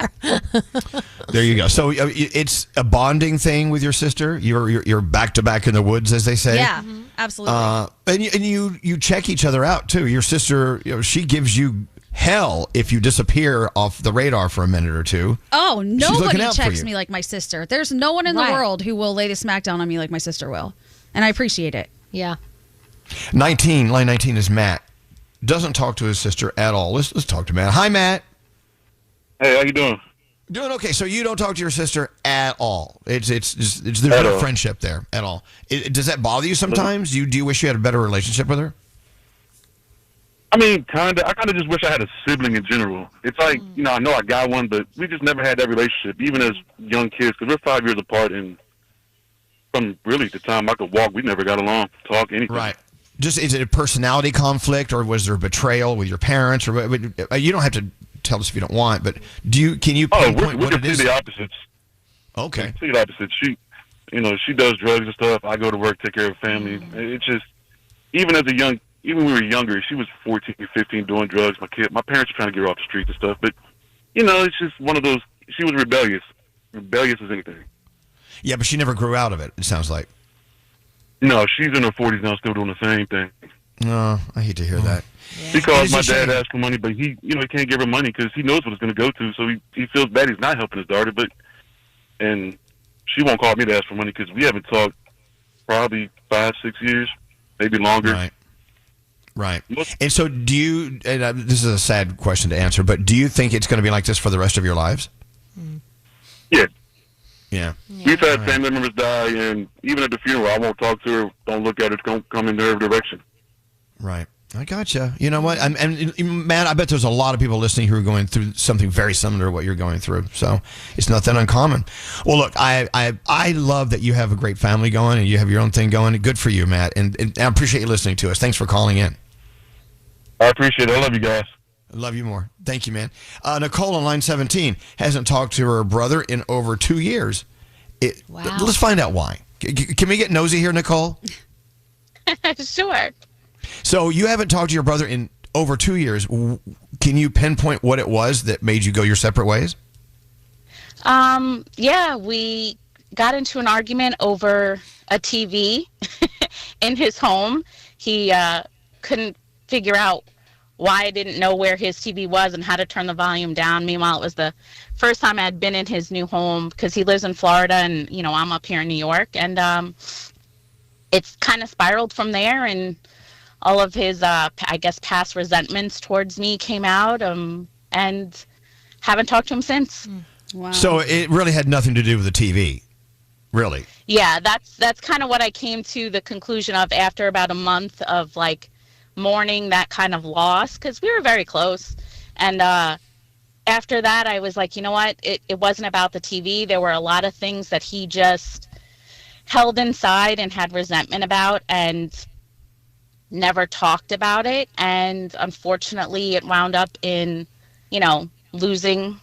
There you go. So it's a bonding thing with your sister. You're back to back in the woods, as they say. Yeah, absolutely. And you check each other out too. Your sister, she gives you hell if you disappear off the radar for a minute or two. Oh, nobody looking out for checks you. me like my sister. There's no one in Right. the world who will lay the smack down on me like my sister will. And I appreciate it. Yeah. Line 19 is Matt. Doesn't talk to his sister at all. Let's talk to Matt. Hi, Matt. Hey, how you doing? Doing okay. So you don't talk to your sister at all. It's there's At no all. friendship there at all. Does that bother you sometimes? Do you wish you had a better relationship with her? I mean, kinda. I kinda just wish I had a sibling in general. It's like, I know I got one, but we just never had that relationship, even as young kids, because we're 5 years apart, and from really the time I could walk, we never got along, talk, anything. Right. Just is it a personality conflict, or was there betrayal with your parents, or you don't have to tell us if you don't want, but can you Oh, pinpoint we're what it is? completely opposites. Okay. Complete opposites. She does drugs and stuff. I go to work, take care of family. It's just, even when we were younger, she was 14, 15 doing drugs. My parents were trying to get her off the streets and stuff. But, it's just one of those, she was rebellious. Rebellious as anything. Yeah, but she never grew out of it, it sounds like. No, she's in her 40s now, still doing the same thing. No, I hate to hear that. He calls my dad, asks for money, but he can't give her money because he knows what it's going to go to. So he feels bad he's not helping his daughter, and she won't call me to ask for money because we haven't talked probably 5-6 years, maybe longer. Right. And so do you, and this is a sad question to answer, but do you think it's going to be like this for the rest of your lives? Yeah. Yeah. We've had family members die, and even at the funeral, I won't talk to her, don't look at her, don't come in her direction. Right. I gotcha. You know what? And Matt, I bet there's a lot of people listening who are going through something very similar to what you're going through. So it's not that uncommon. Well, look, I love that you have a great family going and you have your own thing going. Good for you, Matt. And I appreciate you listening to us. Thanks for calling in. I appreciate it. I love you guys. I love you more. Thank you, man. Nicole on line 17 hasn't talked to her brother in over 2 years. Wow. Let's find out why. Can we get nosy here, Nicole? Sure. So you haven't talked to your brother in over 2 years. Can you pinpoint what it was that made you go your separate ways? Yeah, we got into an argument over a TV in his home. He couldn't figure out why I didn't know where his TV was and how to turn the volume down. Meanwhile, it was the first time I had been in his new home because he lives in Florida and, I'm up here in New York. And it's kind of spiraled from there, and all of his, past resentments towards me came out, and haven't talked to him since. Wow. So it really had nothing to do with the TV, really? Yeah, that's kind of what I came to the conclusion of after about a month of, mourning that kind of loss, because we were very close. And after that, I was like, you know what? It wasn't about the TV. There were a lot of things that he just held inside and had resentment about, and never talked about it, and unfortunately it wound up in losing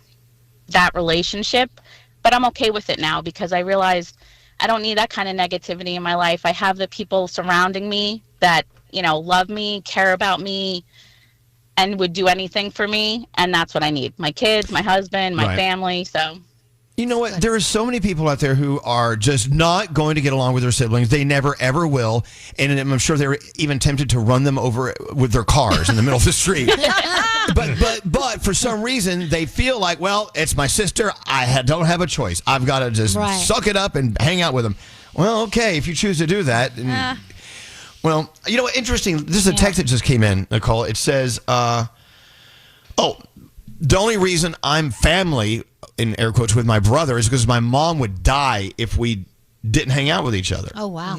that relationship. But I'm okay with it now because I realized I don't need that kind of negativity in my life. I have the people surrounding me that love me, care about me, and would do anything for me, and that's what I need. My kids, my husband, my family. So you know what? There are so many people out there who are just not going to get along with their siblings. They never, ever will. And I'm sure they're even tempted to run them over with their cars in the middle of the street. But for some reason, they feel like, well, it's my sister. Don't have a choice. I've got to just suck it up and hang out with them. Well, okay, if you choose to do that. Well, interesting. This is a text that just came in, Nicole. It says, the only reason I'm family, in air quotes, with my brother is because my mom would die if we didn't hang out with each other. Oh, wow.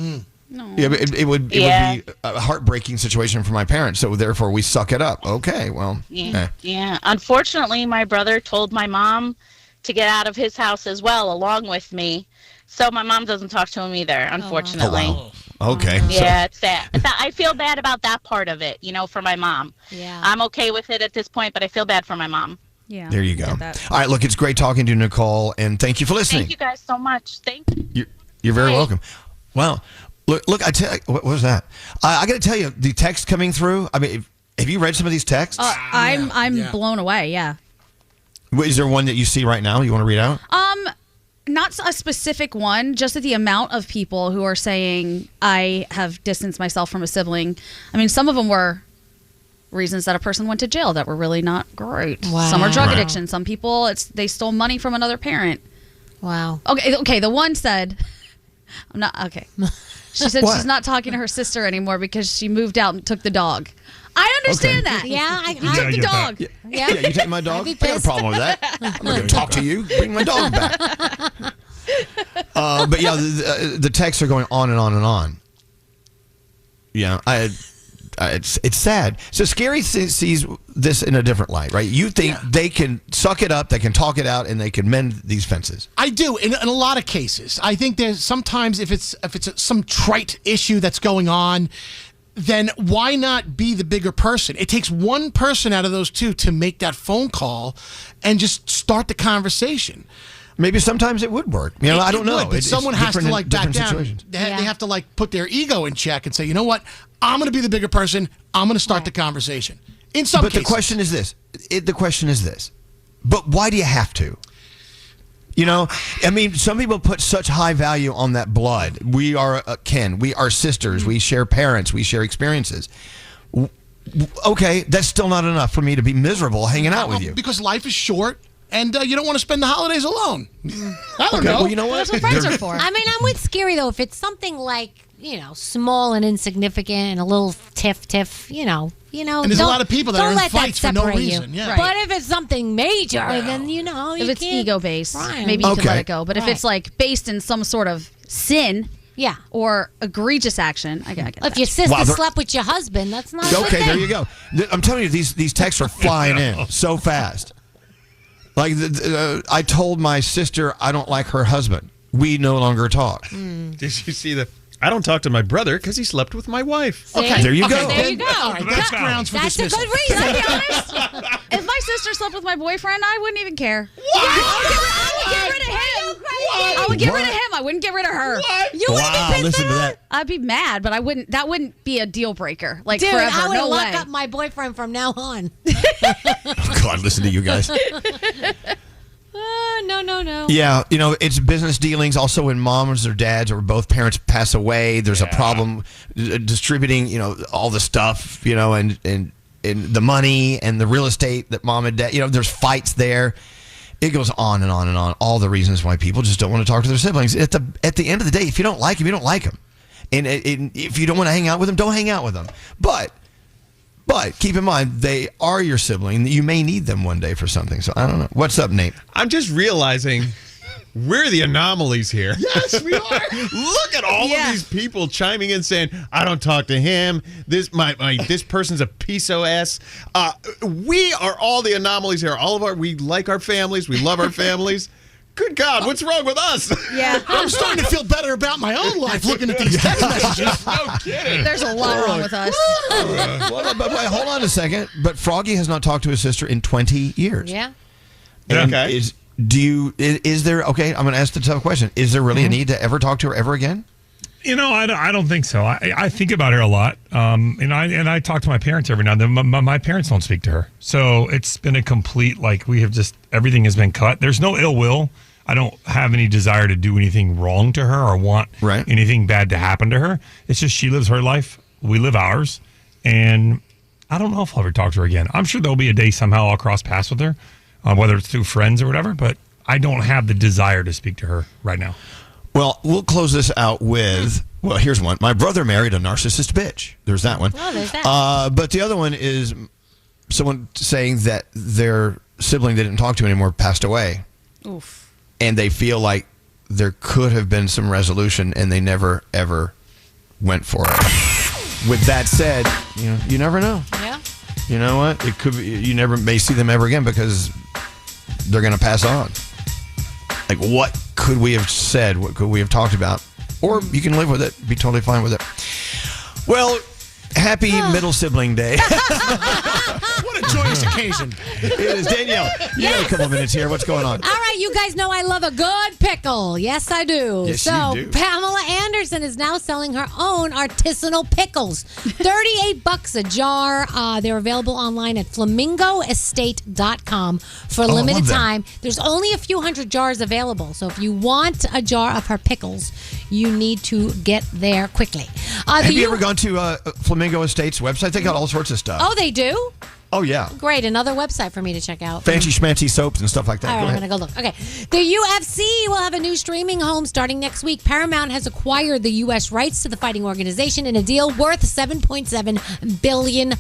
No. Yeah, it would be a heartbreaking situation for my parents, so therefore we suck it up. Okay, well. Yeah. Unfortunately, my brother told my mom to get out of his house as well, along with me. So my mom doesn't talk to him either, unfortunately. Oh, wow. Okay. Yeah, it's sad. I feel bad about that part of it, for my mom. Yeah. I'm okay with it at this point, but I feel bad for my mom. Yeah. There you go. All right, look, it's great talking to you, Nicole, and thank you for listening. Thank you guys so much. Thank you. You're very welcome. Wow. Look, I tell you, what was that? I got to tell you, the text coming through, I mean, have you read some of these texts? I'm blown away, yeah. Is there one that you see right now you want to read out? Not a specific one, just the amount of people who are saying, I have distanced myself from a sibling. I mean, some of them were reasons that a person went to jail that were really not great. Wow. Some are drug addiction. Some people, they stole money from another parent. Wow. Okay. The one said, I'm not, okay. She said What? she's not talking to her sister anymore because she moved out and took the dog. I understand that. Yeah, I took the dog. Yeah, you take my dog? I got a problem with that. I'm not going to talk to you. Bring my dog back. But yeah, the texts are going on and on and on. Yeah, it's sad. So Scary sees this in a different light, right? You think they can suck it up, they can talk it out, and they can mend these fences. I do in a lot of cases. I think there's sometimes if it's some trite issue that's going on, then why not be the bigger person? It takes one person out of those two to make that phone call and just start the conversation. Maybe sometimes it would work. I don't know. But someone has to back down. Situations. They have to put their ego in check and say, you know what? I'm going to be the bigger person. I'm going to start the conversation. In some cases. But the question is this. The question is this. But why do you have to? I mean, some people put such high value on that blood. We are kin. We are sisters. We share parents. We share experiences. Okay, that's still not enough for me to be miserable hanging out with you. Because life is short, and you don't want to spend the holidays alone. I don't Okay, know. well, you know what? That's what friends are for. I mean, I'm with Scary, though. If it's something like, small and insignificant and a little tiff, And there's a lot of people that are in fights for no reason. Yeah. Right. But if it's something major, then, you if it's can't ego-based, Right. maybe you can Okay. let it go. But if it's like based in some sort of sin, or egregious action, I get If that. your sister Wow, they're- slept with your husband, that's not a good Okay, there thing. you go. I'm telling you, these texts are flying in so fast. Like, I told my sister I don't like her husband. We no longer talk. Did you see the? I don't talk to my brother because he slept with my wife. Okay, there you go. There you go. All right, that's grounds for That's a dismissal. good reason. Can I be honest? If my sister slept with my boyfriend, I wouldn't even care. What? I would get rid of him. I would get rid of him. I wouldn't get rid of her. You wouldn't Wow, be pissed listen at to her? that. I'd be mad, but I wouldn't. That wouldn't be a deal breaker. Like Dude, forever. I would No lock way. up my boyfriend from now on. God, listen to you guys. No. Yeah, it's business dealings. Also, when moms or dads or both parents pass away, there's a problem distributing, all the stuff, and the money and the real estate that mom and dad, there's fights there. It goes on and on and on. All the reasons why people just don't want to talk to their siblings. At the end of the day, if you don't like them, you don't like them. And if you don't want to hang out with them, don't hang out with them. But keep in mind, they are your sibling. You may need them one day for something. So I don't know. What's up, Nate? I'm just realizing we're the anomalies here. Yes, we are. Look at all of these people chiming in saying, I don't talk to him. This this person's a piece of ass. We are all the anomalies here. We like our families. We love our families. Good God, what's wrong with us? Yeah. I'm starting to feel better about my own life looking at these text messages. No kidding. There's a lot wrong with us. But hold on a second. But Froggy has not talked to his sister in 20 years. Yeah. And Okay. Is there, okay, I'm going to ask the tough question. Is there really a need to ever talk to her ever again? I don't think so. I think about her a lot, and I talk to my parents every now and then. My parents don't speak to her, so it's been a complete everything has been cut. There's no ill will. I don't have any desire to do anything wrong to her or want anything bad to happen to her. It's just she lives her life, we live ours, and I don't know if I'll ever talk to her again. I'm sure there'll be a day somehow I'll cross paths with her, whether it's through friends or whatever. But I don't have the desire to speak to her right now. Well, we'll close this out with, here's one. My brother married a narcissist bitch. There's that one. Oh, there's that. But the other one is someone saying that their sibling they didn't talk to anymore passed away. Oof. And they feel like there could have been some resolution and they never, ever went for it. With that said, you never know. Yeah. You know what? It could be, you never may see them ever again because they're going to pass on. Like, what could we have said? What could we have talked about? Or you can live with it, be totally fine with it. Well, happy middle sibling day. What a joyous occasion. It is. Danielle, you have a couple minutes here. What's going on? All right, you guys know I love a good pickle. Yes, I do. Yes, so you do. Pamela Anderson is now selling her own artisanal pickles. $38 a jar. They're available online at flamingoestate.com for a Oh, I limited love that. time. There's only a few hundred jars available. So if you want a jar of her pickles, you need to get there quickly. Have you ever gone to Flamingo Estate's website? They got all sorts of stuff. Oh, they do? Oh, yeah. Great. Another website for me to check out. Fancy schmancy soaps and stuff like that. All right, Go I'm ahead. going to go look. Okay. The UFC will have a new streaming home starting next week. Paramount has acquired the U.S. rights to the fighting organization in a deal worth $7.7 billion.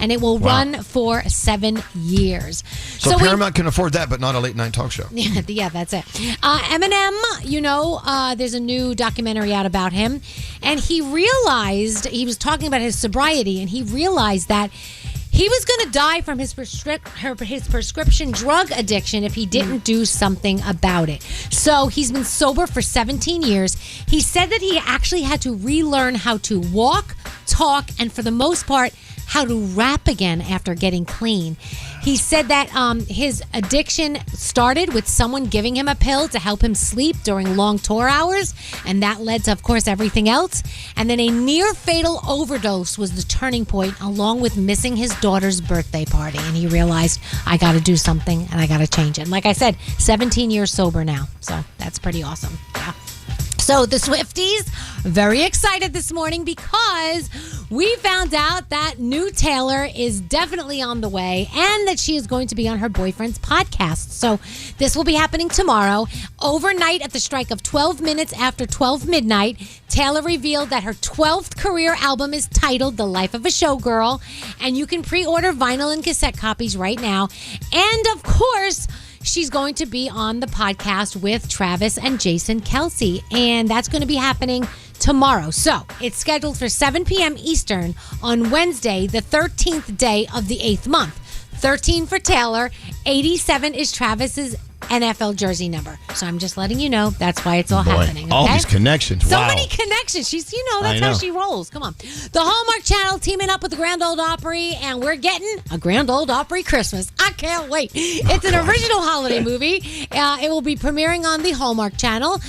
And it will run for 7 years. So Paramount can afford that, but not a late night talk show. Yeah, that's it. Eminem, there's a new documentary out about him. And he was talking about his sobriety, and he realized that he was going to die from his prescription drug addiction if he didn't do something about it. So he's been sober for 17 years. He said that he actually had to relearn how to walk, talk, and for the most part, how to rap again after getting clean. He said that his addiction started with someone giving him a pill to help him sleep during long tour hours, and that led to, of course, everything else. And then a near-fatal overdose was the turning point, along with missing his daughter's birthday party. And he realized, I got to do something, and I got to change it. And like I said, 17 years sober now, so that's pretty awesome. Yeah. So the Swifties, very excited this morning because We found out that new Taylor is definitely on the way and that she is going to be on her boyfriend's podcast. So this will be happening tomorrow. Overnight at the strike of 12 minutes after 12 midnight, Taylor revealed that her 12th career album is titled The Life of a Showgirl, and you can pre-order vinyl and cassette copies right now. And of course, she's going to be on the podcast with Travis and Jason Kelsey, and that's going to be happening tomorrow. So it's scheduled for 7 p.m. Eastern on Wednesday, the 13th day of the 8th month. 13 for Taylor, 87 is Travis's NFL jersey number. So I'm just letting you know that's why it's all happening. Okay? All these connections. So wow. many connections. She's, that's how she rolls. Come on. The Hallmark Channel teaming up with the Grand Ole Opry, and we're getting a Grand Ole Opry Christmas. I can't wait. It's an original holiday movie. It will be premiering on the Hallmark Channel.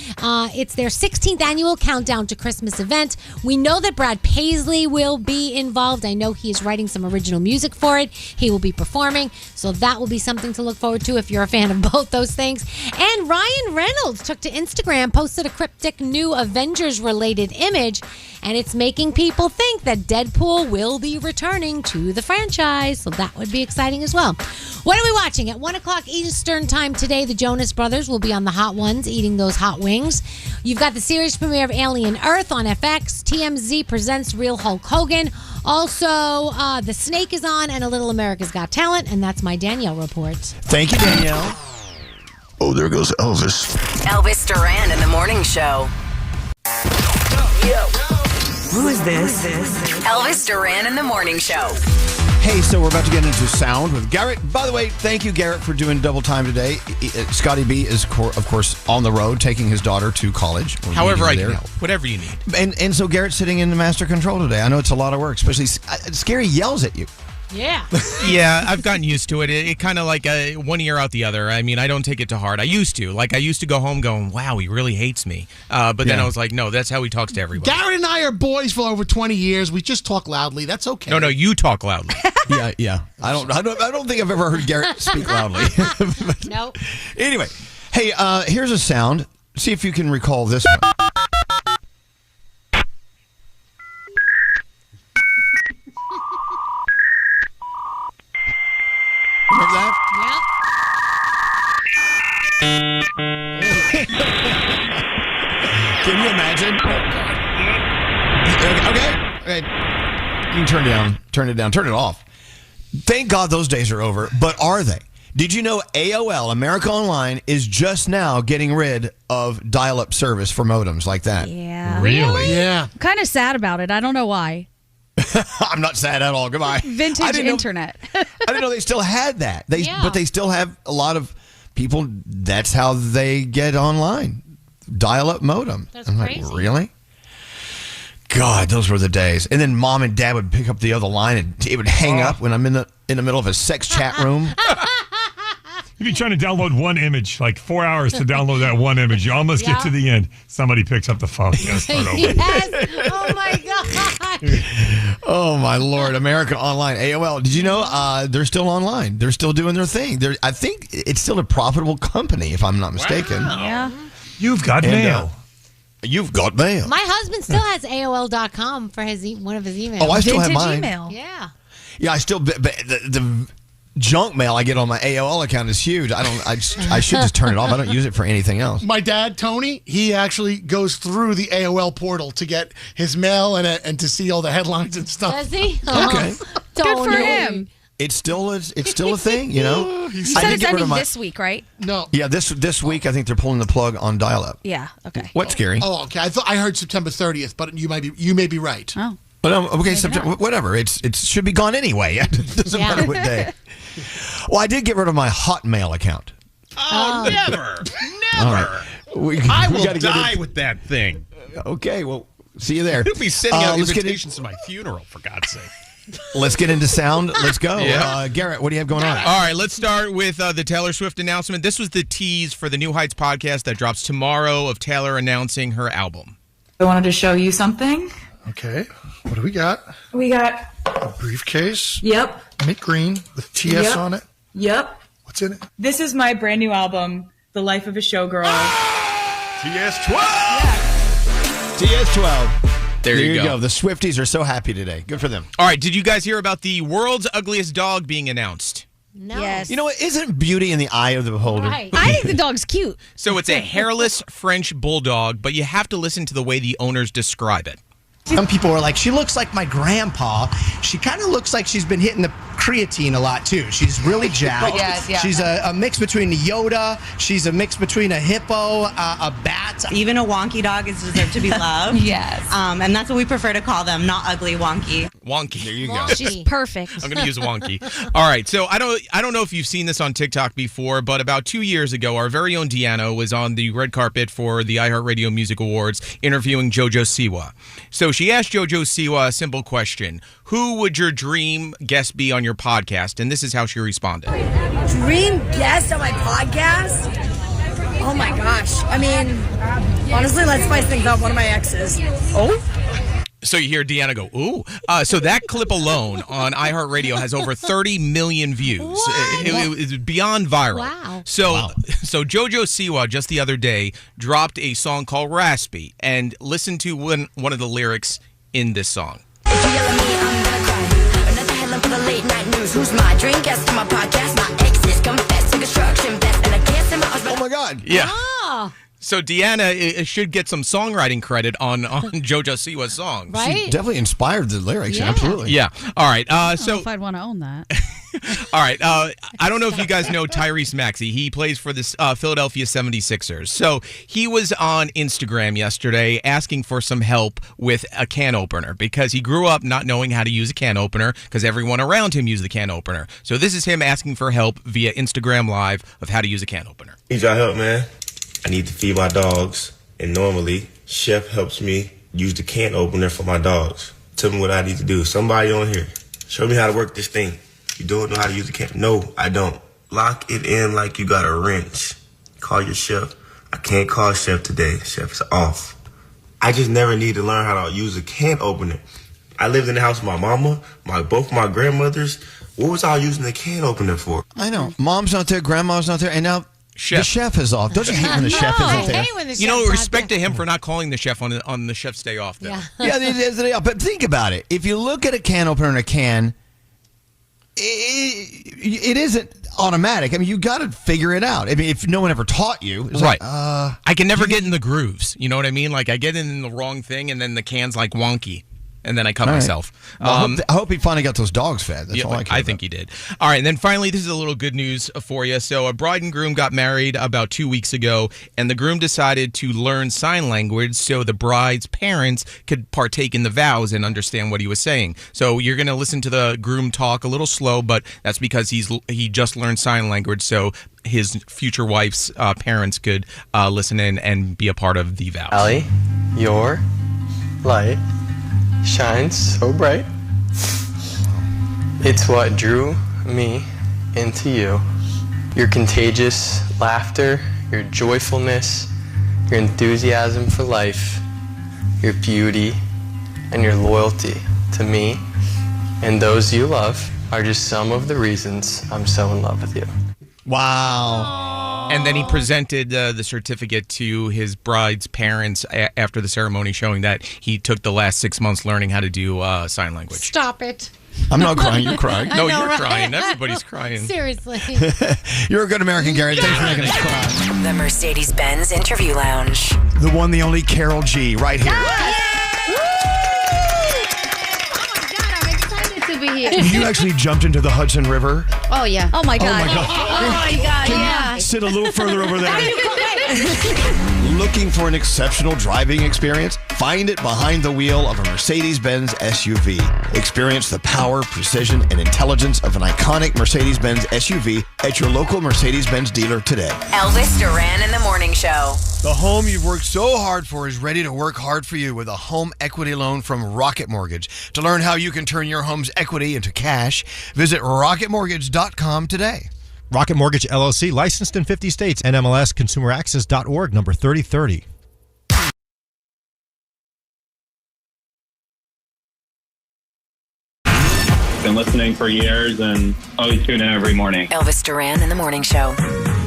It's their 16th annual Countdown to Christmas event. We know that Brad Paisley will be involved. I know he is writing some original music for it. He will be performing. So that will be something to look forward to if you're a fan of both those things. And Ryan Reynolds took to Instagram, posted a cryptic new Avengers-related image, and it's making people think that Deadpool will be returning to the franchise. So that would be exciting as well. What are we watching? At 1 o'clock Eastern time today, the Jonas Brothers will be on the Hot Ones eating those hot wings. You've got the series premiere of Alien Earth on FX. TMZ presents Real Hulk Hogan. Also, The Snake is on, and A Little America's Got Talent, and that's my Danielle report. Thank you, Danielle. Oh, there goes Elvis. Elvis Duran in the Morning Show. Who is this? Elvis Duran in the Morning Show. Hey, so we're about to get into sound with Garrett. By the way, thank you, Garrett, for doing double time today. Scotty B is, of course, on the road, taking his daughter to college. However I can help. Whatever you need. And so Garrett's sitting in the master control today. I know it's a lot of work, especially Scary yells at you. Yeah. Yeah, I've gotten used to it. It kind of like one ear out the other. I mean, I don't take it to heart. I used to. I used to go home going, wow, he really hates me. But then I was like, no, that's how he talks to everybody. Garrett and I are boys for over 20 years. We just talk loudly. That's okay. No, you talk loudly. Yeah. I don't think I've ever heard Garrett speak loudly. Nope. Anyway, hey, here's a sound. See if you can recall this one. Remember that? Yeah. Can you imagine? Okay. You can turn it down, turn it off. Thank God those days are over, but are they? Did you know AOL, America Online, is just now getting rid of dial-up service for modems like that? Yeah. Really? Yeah. I'm kind of sad about it. I don't know why. I'm not sad at all. Goodbye. Vintage internet. I didn't know they still had that. But they still have a lot of people. That's how they get online. Dial-up modem. That's I'm crazy. like, really? God, those were the days. And then mom and dad would pick up the other line, and it would hang up when I'm in the middle of a sex chat room. You'd be trying to download one image, like 4 hours to download that one image. You almost get to the end. Somebody picks up the phone. You gotta start over. Yes. Oh, my God. Oh, my Lord. America Online. AOL. Did you know they're still online? They're still doing their thing. I think it's still a profitable company, if I'm not mistaken. Yeah. You've got mail. You've got mail. My husband still has AOL.com for one of his emails. Oh, I still have Vintage mine. Email. Yeah. Yeah, I still. But the junk mail I get on my AOL account is huge. I should just turn it off. I don't use it for anything else. My dad, Tony, he actually goes through the AOL portal to get his mail and to see all the headlines and stuff. Does he? Okay. Good for him. It's still a thing, you know. You said it's ending this week, right? No. Yeah, this week I think they're pulling the plug on dial-up. Yeah. Okay. What's scary? Oh, okay. I heard September 30th, but you may be right. Oh. But okay, September, whatever. It should be gone anyway. It doesn't matter what day. Well, I did get rid of my Hotmail account. Oh, never. All right. I we will gotta get die with that thing. Okay, well, see you there. You'll be sending out let's invitations to my funeral, for God's sake. Let's get into sound. Let's go. Yeah. Garrett, what do you have going on? All right, let's start with the Taylor Swift announcement. This was the tease for the New Heights podcast that drops tomorrow of Taylor announcing her album. I wanted to show you something. Okay. What do we got? We got A briefcase. Yep. Mint green with TS Yep. on it. Yep. What's in it? This is my brand new album, The Life of a Showgirl. TS12. TS12. There you go. The Swifties are so happy today. Good for them. All right, did you guys hear about the world's ugliest dog being announced? No. Yes. You know what? Isn't beauty in the eye of the beholder? Right. I think the dog's cute. So it's a hairless French bulldog, but you have to listen to the way the owners describe it. Some people are like, she looks like my grandpa. She kind of looks like she's been hitting the creatine a lot, too. She's really jacked. Yes, yeah. She's a mix between a Yoda. She's a mix between a hippo, a bat. Even a wonky dog is deserved to be loved. Yes. And that's what we prefer to call them, not ugly, wonky. Wonky. There you go. She's perfect. I'm going to use wonky. All right. So I don't know if you've seen this on TikTok before, but about 2 years ago, our very own Deanna was on the red carpet for the iHeartRadio Music Awards interviewing JoJo Siwa. So she asked JoJo Siwa a simple question. Who would your dream guest be on your podcast? And this is how she responded. Dream guest on my podcast? Oh my gosh. I mean, honestly, let's spice things up. One of my exes. Oh? So you hear Deanna go, ooh. So that clip alone on iHeartRadio has over 30 million views. It's beyond viral. Wow. So JoJo Siwa just the other day dropped a song called Raspy, and listen to one of the lyrics in this song. If you yell at me, I'm gonna cry. Another headline for the late night news. Who's my dream guest on my podcast? My exes confess to construction best, and I can't say my husband. Oh my God. Yeah. Oh. So Deanna should get some songwriting credit on JoJo Siwa's songs. Right? She definitely inspired the lyrics. Yeah. Absolutely. Yeah. All right. I don't know if I'd want to own that. All right. I don't know if you guys know Tyrese Maxey. He plays for the Philadelphia 76ers. So he was on Instagram yesterday asking for some help with a can opener because he grew up not knowing how to use a can opener because everyone around him used the can opener. So this is him asking for help via Instagram Live of how to use a can opener. Need y'all help, man? I need to feed my dogs, and normally Chef helps me use the can opener for my dogs. Tell me what I need to do. Somebody on here, show me how to work this thing. You don't know how to use the can? No, I don't. Lock it in like you got a wrench. Call your chef. I can't call Chef today. Chef is off. I just never need to learn how to use a can opener. I lived in the house with my mama, both my grandmothers. What was I using the can opener for? I know. Mom's not there, grandma's not there, and now the chef is off. Don't you hate when the chef isn't there? You know, respect to him for not calling the chef on the chef's day off. Then. Yeah, the day off. But think about it. If you look at a can opener in a can, it isn't automatic. I mean, you got to figure it out. I mean, if no one ever taught you, it's right? Like, I can never get in the grooves. You know what I mean? Like I get in the wrong thing, and then the can's like wonky. And then I cut myself. Well, I hope he finally got those dogs fed. That's all I care I think he did. All right, and then finally, this is a little good news for you. So a bride and groom got married about 2 weeks ago, and the groom decided to learn sign language so the bride's parents could partake in the vows and understand what he was saying. So you're going to listen to the groom talk a little slow, but that's because he just learned sign language, so his future wife's parents could listen in and be a part of the vows. Allie, your light shines so bright. It's what drew me into you. Your contagious laughter, your joyfulness, your enthusiasm for life, your beauty, and your loyalty to me and those you love are just some of the reasons I'm so in love with you. Wow. And then he presented the certificate to his bride's parents after the ceremony, showing that he took the last 6 months learning how to do sign language. Stop it. I'm not crying. You're crying. No, I know, you're right? crying. Everybody's crying. Seriously. You're a good American, Garrett. Thanks for making us cry. The Mercedes-Benz Interview Lounge. The one, the only Carol G, right here. To be here. You actually jumped into the Hudson River. Oh, yeah. Oh, my God. Oh, my God. Oh, my God, Can yeah. you sit a little further over there? Looking for an exceptional driving experience? Find it behind the wheel of a Mercedes-Benz SUV. Experience the power, precision, and intelligence of an iconic Mercedes-Benz SUV at your local Mercedes-Benz dealer today. Elvis Duran in the Morning Show. The home you've worked so hard for is ready to work hard for you with a home equity loan from Rocket Mortgage. To learn how you can turn your home's equity into cash, visit rocketmortgage.com today. Rocket Mortgage LLC, licensed in 50 states, NMLSconsumeraccess.org, number 3030. Been listening for years and always tune in every morning. Elvis Duran in the Morning Show.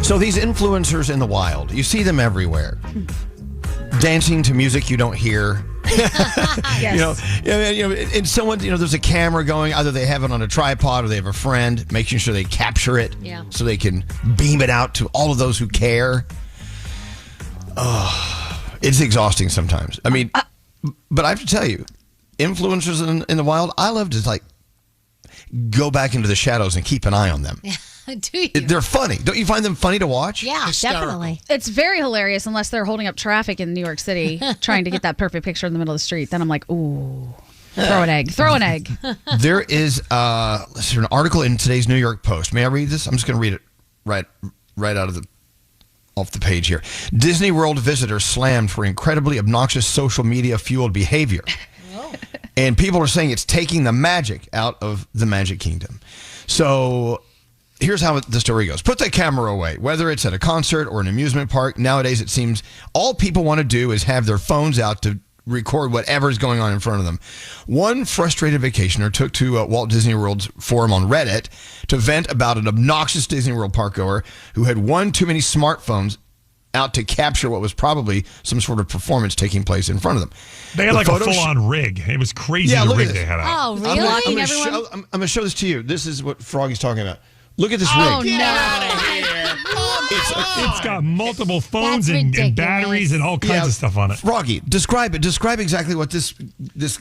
So these influencers in the wild, you see them everywhere. Dancing to music you don't hear, Yes. And someone, there's a camera going. Either they have it on a tripod or they have a friend making sure they capture it, so they can beam it out to all of those who care. Oh, it's exhausting sometimes. I mean, but I have to tell you, influencers in the wild, I love to go back into the shadows and keep an eye on them. Do you? They're funny. Don't you find them funny to watch? Yeah, definitely. It's very hilarious unless they're holding up traffic in New York City trying to get that perfect picture in the middle of the street. Then I'm like, ooh, throw an egg. Throw an egg. There is an article in today's New York Post. May I read this? I'm just going to read it right out of off the page here. Disney World visitors slammed for incredibly obnoxious social media fueled behavior. And people are saying it's taking the magic out of the Magic Kingdom. So here's how the story goes. Put the camera away. Whether it's at a concert or an amusement park, nowadays it seems all people want to do is have their phones out to record whatever's going on in front of them. One frustrated vacationer took to Walt Disney World's forum on Reddit to vent about an obnoxious Disney World park goer who had one too many smartphones out to capture what was probably some sort of performance taking place in front of them. They had a full-on rig. It was crazy the rig they had out. Oh, really? I'm going to show this to you. This is what Froggy's talking about. Look at this rig. Oh, no. It's got multiple phones and batteries and all kinds of stuff on it. Froggy, describe it. Describe exactly what this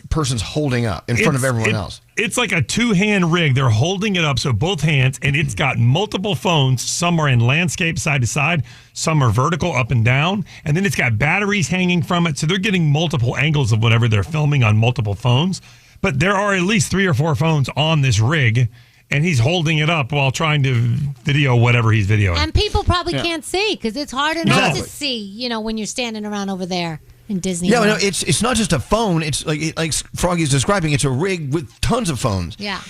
person's holding up in front of everyone else. It's like a two-hand rig. They're holding it up, so both hands, and it's got multiple phones. Some are in landscape side to side. Some are vertical up and down. And then it's got batteries hanging from it, so they're getting multiple angles of whatever they're filming on multiple phones. But there are at least 3 or 4 phones on this rig, and he's holding it up while trying to video whatever he's videoing. And people probably can't see because it's hard enough to see, when you're standing around over there in Disney. Yeah, no, it's not just a phone. It's like Froggy's describing. It's a rig with tons of phones. Yeah.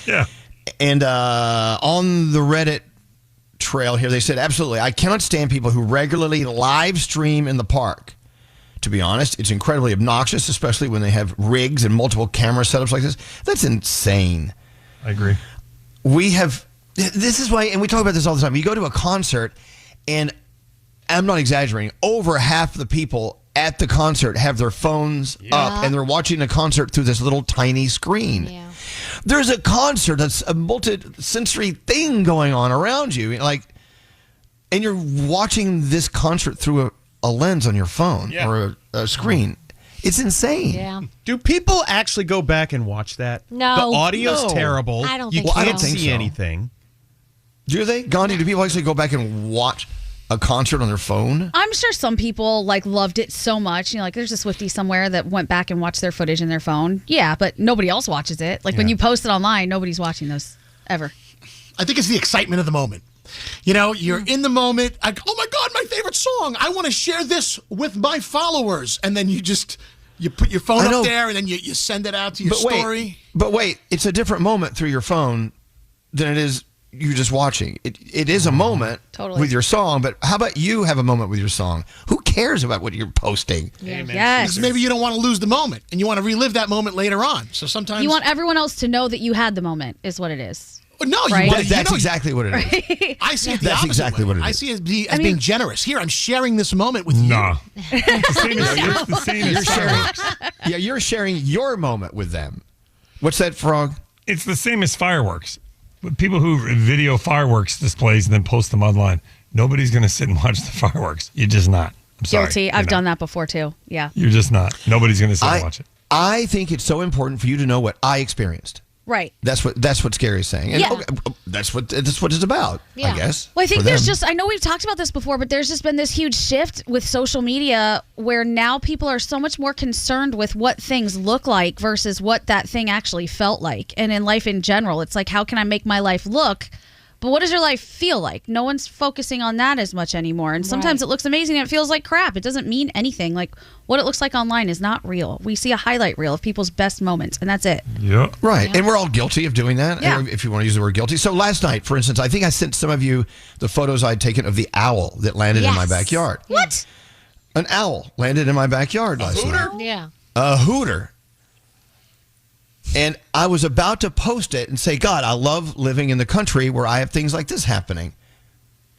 And on the Reddit trail here, they said, absolutely, I cannot stand people who regularly live stream in the park. To be honest, it's incredibly obnoxious, especially when they have rigs and multiple camera setups like this. That's insane. I agree. This is why, and we talk about this all the time. You go to a concert, and I'm not exaggerating, over half the people at the concert have their phones up, and they're watching the concert through this little tiny screen. Yeah. There's a concert that's a multi-sensory thing going on around you, and you're watching this concert through a lens on your phone or a screen. It's insane. Yeah. Do people actually go back and watch that? No. The audio's terrible. I don't you think so. can't see anything. Do they? Gandhi, do people actually go back and watch a concert on their phone? I'm sure some people loved it so much. There's a Swiftie somewhere that went back and watched their footage in their phone. Yeah, but nobody else watches it. When you post it online, nobody's watching those ever. I think it's the excitement of the moment. You're in the moment. Oh my God, my favorite song. I want to share this with my followers. And then you put your phone up there and then you send it out to your story. But wait, it's a different moment through your phone than it is you just watching. It is a moment with your song, but how about you have a moment with your song? Who cares about what you're posting? Yes. Because maybe you don't want to lose the moment and you want to relive that moment later on. So sometimes you want everyone else to know that you had the moment is what it is. No, right? That's exactly what it is. I see it the That's opposite exactly way. what it is. I see it as being generous. Here, I'm sharing this moment with you. No. It's the same as fireworks. Yeah, you're sharing your moment with them. What's that, Frog? It's the same as fireworks. People who video fireworks displays and then post them online, nobody's going to sit and watch the fireworks. You're just not. I'm sorry. Guilty. I've done that before, too. Yeah. You're just not. Nobody's going to sit and watch it. I think it's so important for you to know what I experienced. Right. That's what Scary's saying. And that's what it's about, I guess. Well, I think I know we've talked about this before, but there's just been this huge shift with social media where now people are so much more concerned with what things look like versus what that thing actually felt like. And in life in general, it's like, how can I make my life look? But what does your life feel like? No one's focusing on that as much anymore. And sometimes it looks amazing and it feels like crap. It doesn't mean anything. What it looks like online is not real. We see a highlight reel of people's best moments, and that's it. Yeah. Right. Yeah. And we're all guilty of doing that, if you want to use the word guilty. So last night, for instance, I think I sent some of you the photos I'd taken of the owl that landed in my backyard. What? An owl landed in my backyard last night. Yeah. A hooter. And I was about to post it and say, God, I love living in the country where I have things like this happening.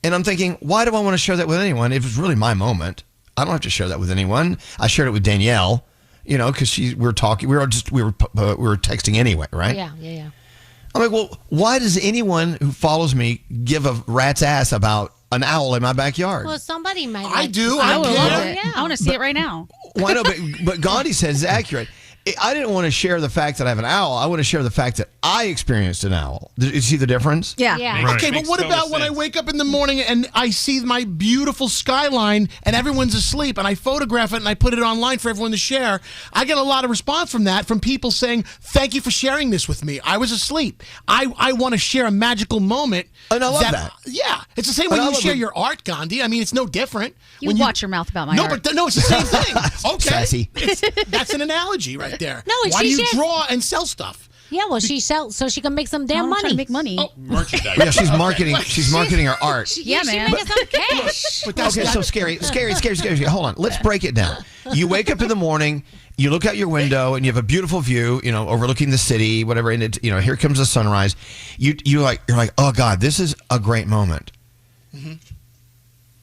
And I'm thinking, why do I want to share that with anyone if it's really my moment? I don't have to share that with anyone. I shared it with Danielle. You know, because we were talking, we were texting anyway, right? Yeah. I'm like, well, why does anyone who follows me give a rat's ass about an owl in my backyard? Well, somebody might. I do. I would love it. Yeah. I want to see it right now. Why not? But Gandhi says it's accurate. I didn't want to share the fact that I have an owl. I want to share the fact that I experienced an owl. Did you see the difference? Yeah. Right. Okay, but what about when I wake up in the morning and I see my beautiful skyline and everyone's asleep and I photograph it and I put it online for everyone to share? I get a lot of response from that, from people saying, thank you for sharing this with me. I was asleep. I want to share a magical moment. And I love that. Yeah. It's the same way you share your art, Gandhi. I mean, it's no different. You watch your mouth about my art. No, it's the same thing. Okay. Sassy. That's an analogy right there. No, Why do you draw and sell stuff? Yeah, well, she sells so she can make some damn money. Make money. Merchandise. Yeah, she's marketing. She's marketing her art. Yeah, man. She makes some cash. But that's Okay, so scary. Hold on. Let's break it down. You wake up in the morning, you look out your window, and you have a beautiful view, you know, overlooking the city, whatever. And it, you know, here comes the sunrise. You're like, oh God, this is a great moment. Mm-hmm.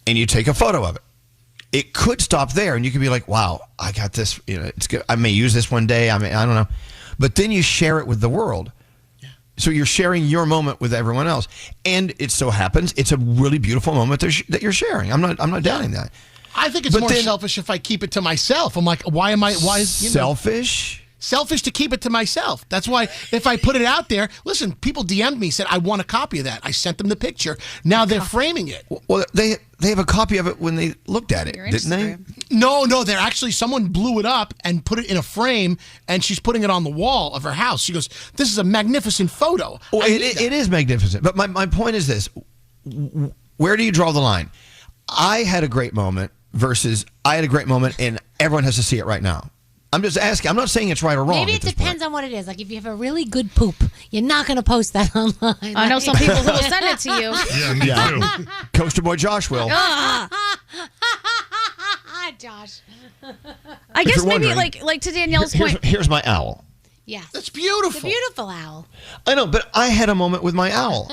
And you take a photo of it. It could stop there, and you could be like, wow, I got this. You know, it's good. I may use this one day. I don't know. But then you share it with the world. Yeah. So you're sharing your moment with everyone else, and it so happens it's a really beautiful moment that you're sharing. I'm not doubting that. I think it's more selfish if I keep it to myself. I'm like, why is selfish? Selfish to keep it to myself. That's why if I put it out there, listen, people DM'd me, said, I want a copy of that. I sent them the picture. Now they're framing it. Well, they have a copy of it when they looked at it, didn't they? No, they're actually, someone blew it up and put it in a frame, and she's putting it on the wall of her house. She goes, this is a magnificent photo. Well, it is magnificent. But my point is this. Where do you draw the line? I had a great moment versus I had a great moment, and everyone has to see it right now. I'm just asking. I'm not saying it's right or wrong. Maybe it depends on what it is. Like if you have a really good poop, you're not going to post that online. I know some people who will send it to you. Yeah, me too. Coaster Boy Josh will. Josh. I guess maybe like to Danielle's point. Here's my owl. Yes. That's beautiful. It's a beautiful owl. I know, but I had a moment with my owl.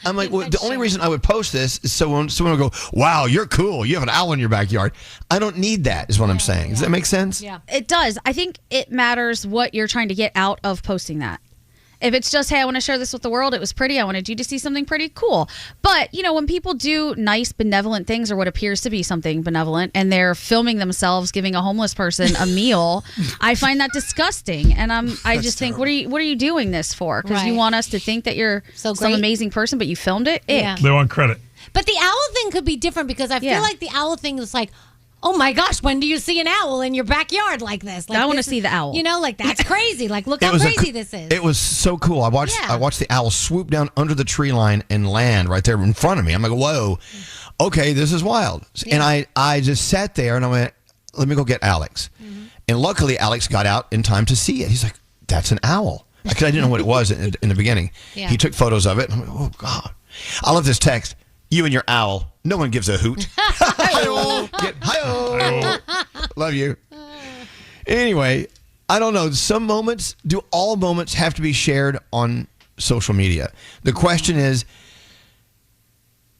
I'm like, well, the only reason I would post this is so when someone will go, wow, you're cool. You have an owl in your backyard. I don't need that, is what I'm saying. Does that make sense? Yeah. It does. I think it matters what you're trying to get out of posting that. If it's just, hey, I want to share this with the world, it was pretty, I wanted you to see something pretty cool. But, you know, when people do nice, benevolent things or what appears to be something benevolent and they're filming themselves giving a homeless person a meal, I find that disgusting. And I just think, what are you doing this for? Because you want us to think that you're some amazing person, but you filmed it? Yeah. They want credit. But the owl thing could be different because I feel like the owl thing is like, oh my gosh, when do you see an owl in your backyard like this? Like I want to see the owl. You know, like that's crazy. Like look how crazy this is. It was so cool. I watched the owl swoop down under the tree line and land right there in front of me. I'm like, whoa, okay, this is wild. Yeah. And I just sat there and I went, let me go get Alex. Mm-hmm. And luckily Alex got out in time to see it. He's like, that's an owl. Because I didn't know what it was in the beginning. Yeah. He took photos of it. And I'm like, oh God. I love this text. You and your owl. No one gives a hoot. Hi-oh. Hi-oh. Love you. Anyway, I don't know. Some moments, do all moments have to be shared on social media? The question is,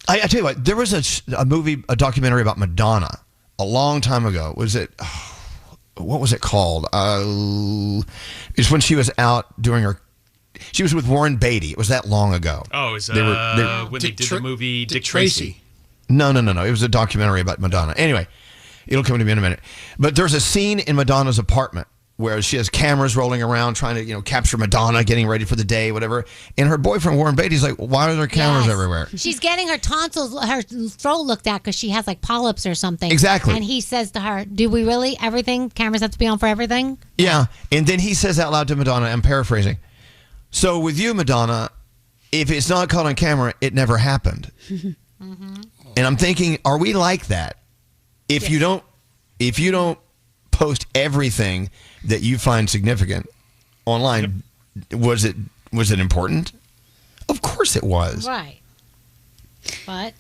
I tell you what, there was a documentary about Madonna a long time ago. Was it, what was it called? It's when she was out doing she was with Warren Beatty. It was that long ago. Oh, it was when they did the movie Dick Tracy. No. It was a documentary about Madonna. Anyway, it'll come to me in a minute. But there's a scene in Madonna's apartment where she has cameras rolling around trying to, capture Madonna getting ready for the day, whatever. And her boyfriend, Warren Beatty's like, why are there cameras everywhere? She's getting her tonsils, her throat looked at because she has like polyps or something. Exactly. And he says to her, do we really, everything, cameras have to be on for everything? Yeah. And then he says out loud to Madonna, I'm paraphrasing, so with you, Madonna, if it's not caught on camera, it never happened. Mm-hmm. And I'm thinking, are we like that? If you don't post everything that you find significant online, was it important? Of course it was. Right. But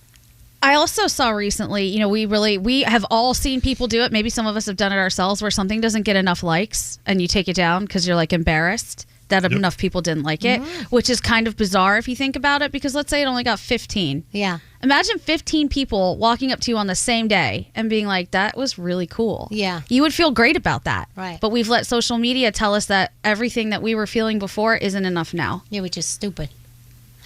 I also saw recently, we have all seen people do it. Maybe some of us have done it ourselves where something doesn't get enough likes and you take it down because you're like embarrassed. that enough people didn't like it, which is kind of bizarre if you think about it, because let's say it only got 15. Yeah. Imagine 15 people walking up to you on the same day and being like, that was really cool. Yeah. You would feel great about that. Right. But we've let social media tell us that everything that we were feeling before isn't enough now. Yeah, which is stupid.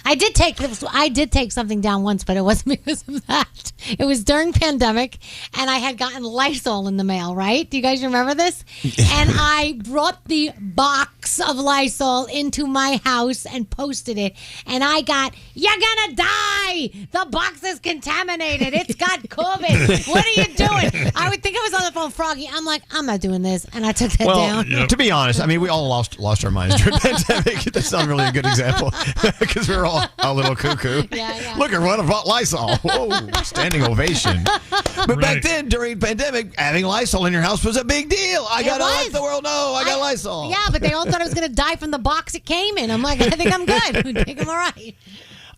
I did take something down once, but it wasn't because of that. It was during pandemic, and I had gotten Lysol in the mail, right? Do you guys remember this? And I brought the box of Lysol into my house and posted it, and I got, "You're gonna die! The box is contaminated. It's got COVID. What are you doing?" I would think I was on the phone, Froggy. I'm like, I'm not doing this, and I took that down. To be honest, I mean, we all lost our minds during the pandemic. That's not really a good example because we were all a little cuckoo. Yeah. Look at what about Lysol. Whoa, standing ovation. But back then, during pandemic, having Lysol in your house was a big deal. I got to let the world know I got Lysol. Yeah, but they all thought I was going to die from the box it came in. I'm like, I think I'm good. I think I'm all right.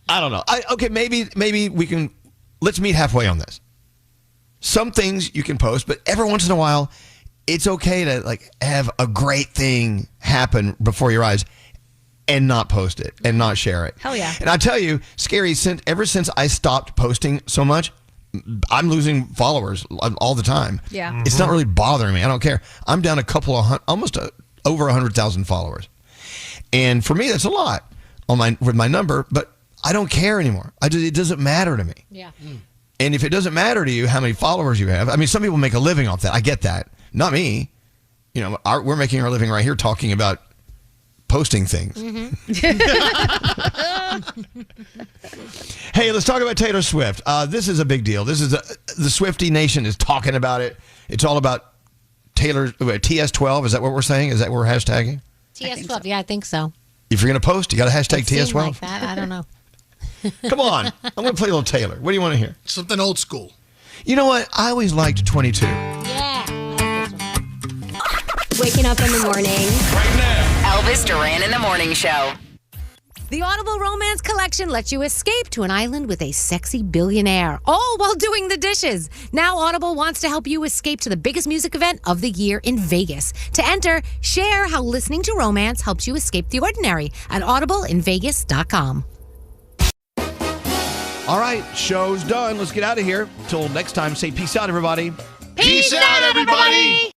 I don't know. Okay, maybe we can, let's meet halfway on this. Some things you can post, but every once in a while, it's okay to like have a great thing happen before your eyes and not post it and not share it. Hell yeah. And I tell you, Scary, ever since I stopped posting so much, I'm losing followers all the time. Yeah. It's not really bothering me. I don't care. I'm down a couple of almost over 100,000 followers. And for me, that's a lot with my number, but I don't care anymore. It doesn't matter to me. Yeah. And if it doesn't matter to you how many followers you have, I mean, some people make a living off that. I get that. Not me. You know, we're making our living right here talking about posting things. Hey, let's talk about Taylor Swift. This is a big deal. This is the Swiftie Nation is talking about it. It's all about Taylor TS12. Is that what we're saying? Is that what we're hashtagging? TS12. Yeah, I think so. If you're going to post, you got to hashtag TS12. Like that. I don't know. Come on. I'm going to play a little Taylor. What do you want to hear? Something old school. You know what? I always liked 22. Waking up in the morning. Right now. Elvis Duran in the Morning Show. The Audible Romance Collection lets you escape to an island with a sexy billionaire, all while doing the dishes. Now Audible wants to help you escape to the biggest music event of the year in Vegas. To enter, share how listening to romance helps you escape the ordinary at audibleinvegas.com. All right, show's done. Let's get out of here. Till next time, say peace out, everybody. Peace out, everybody.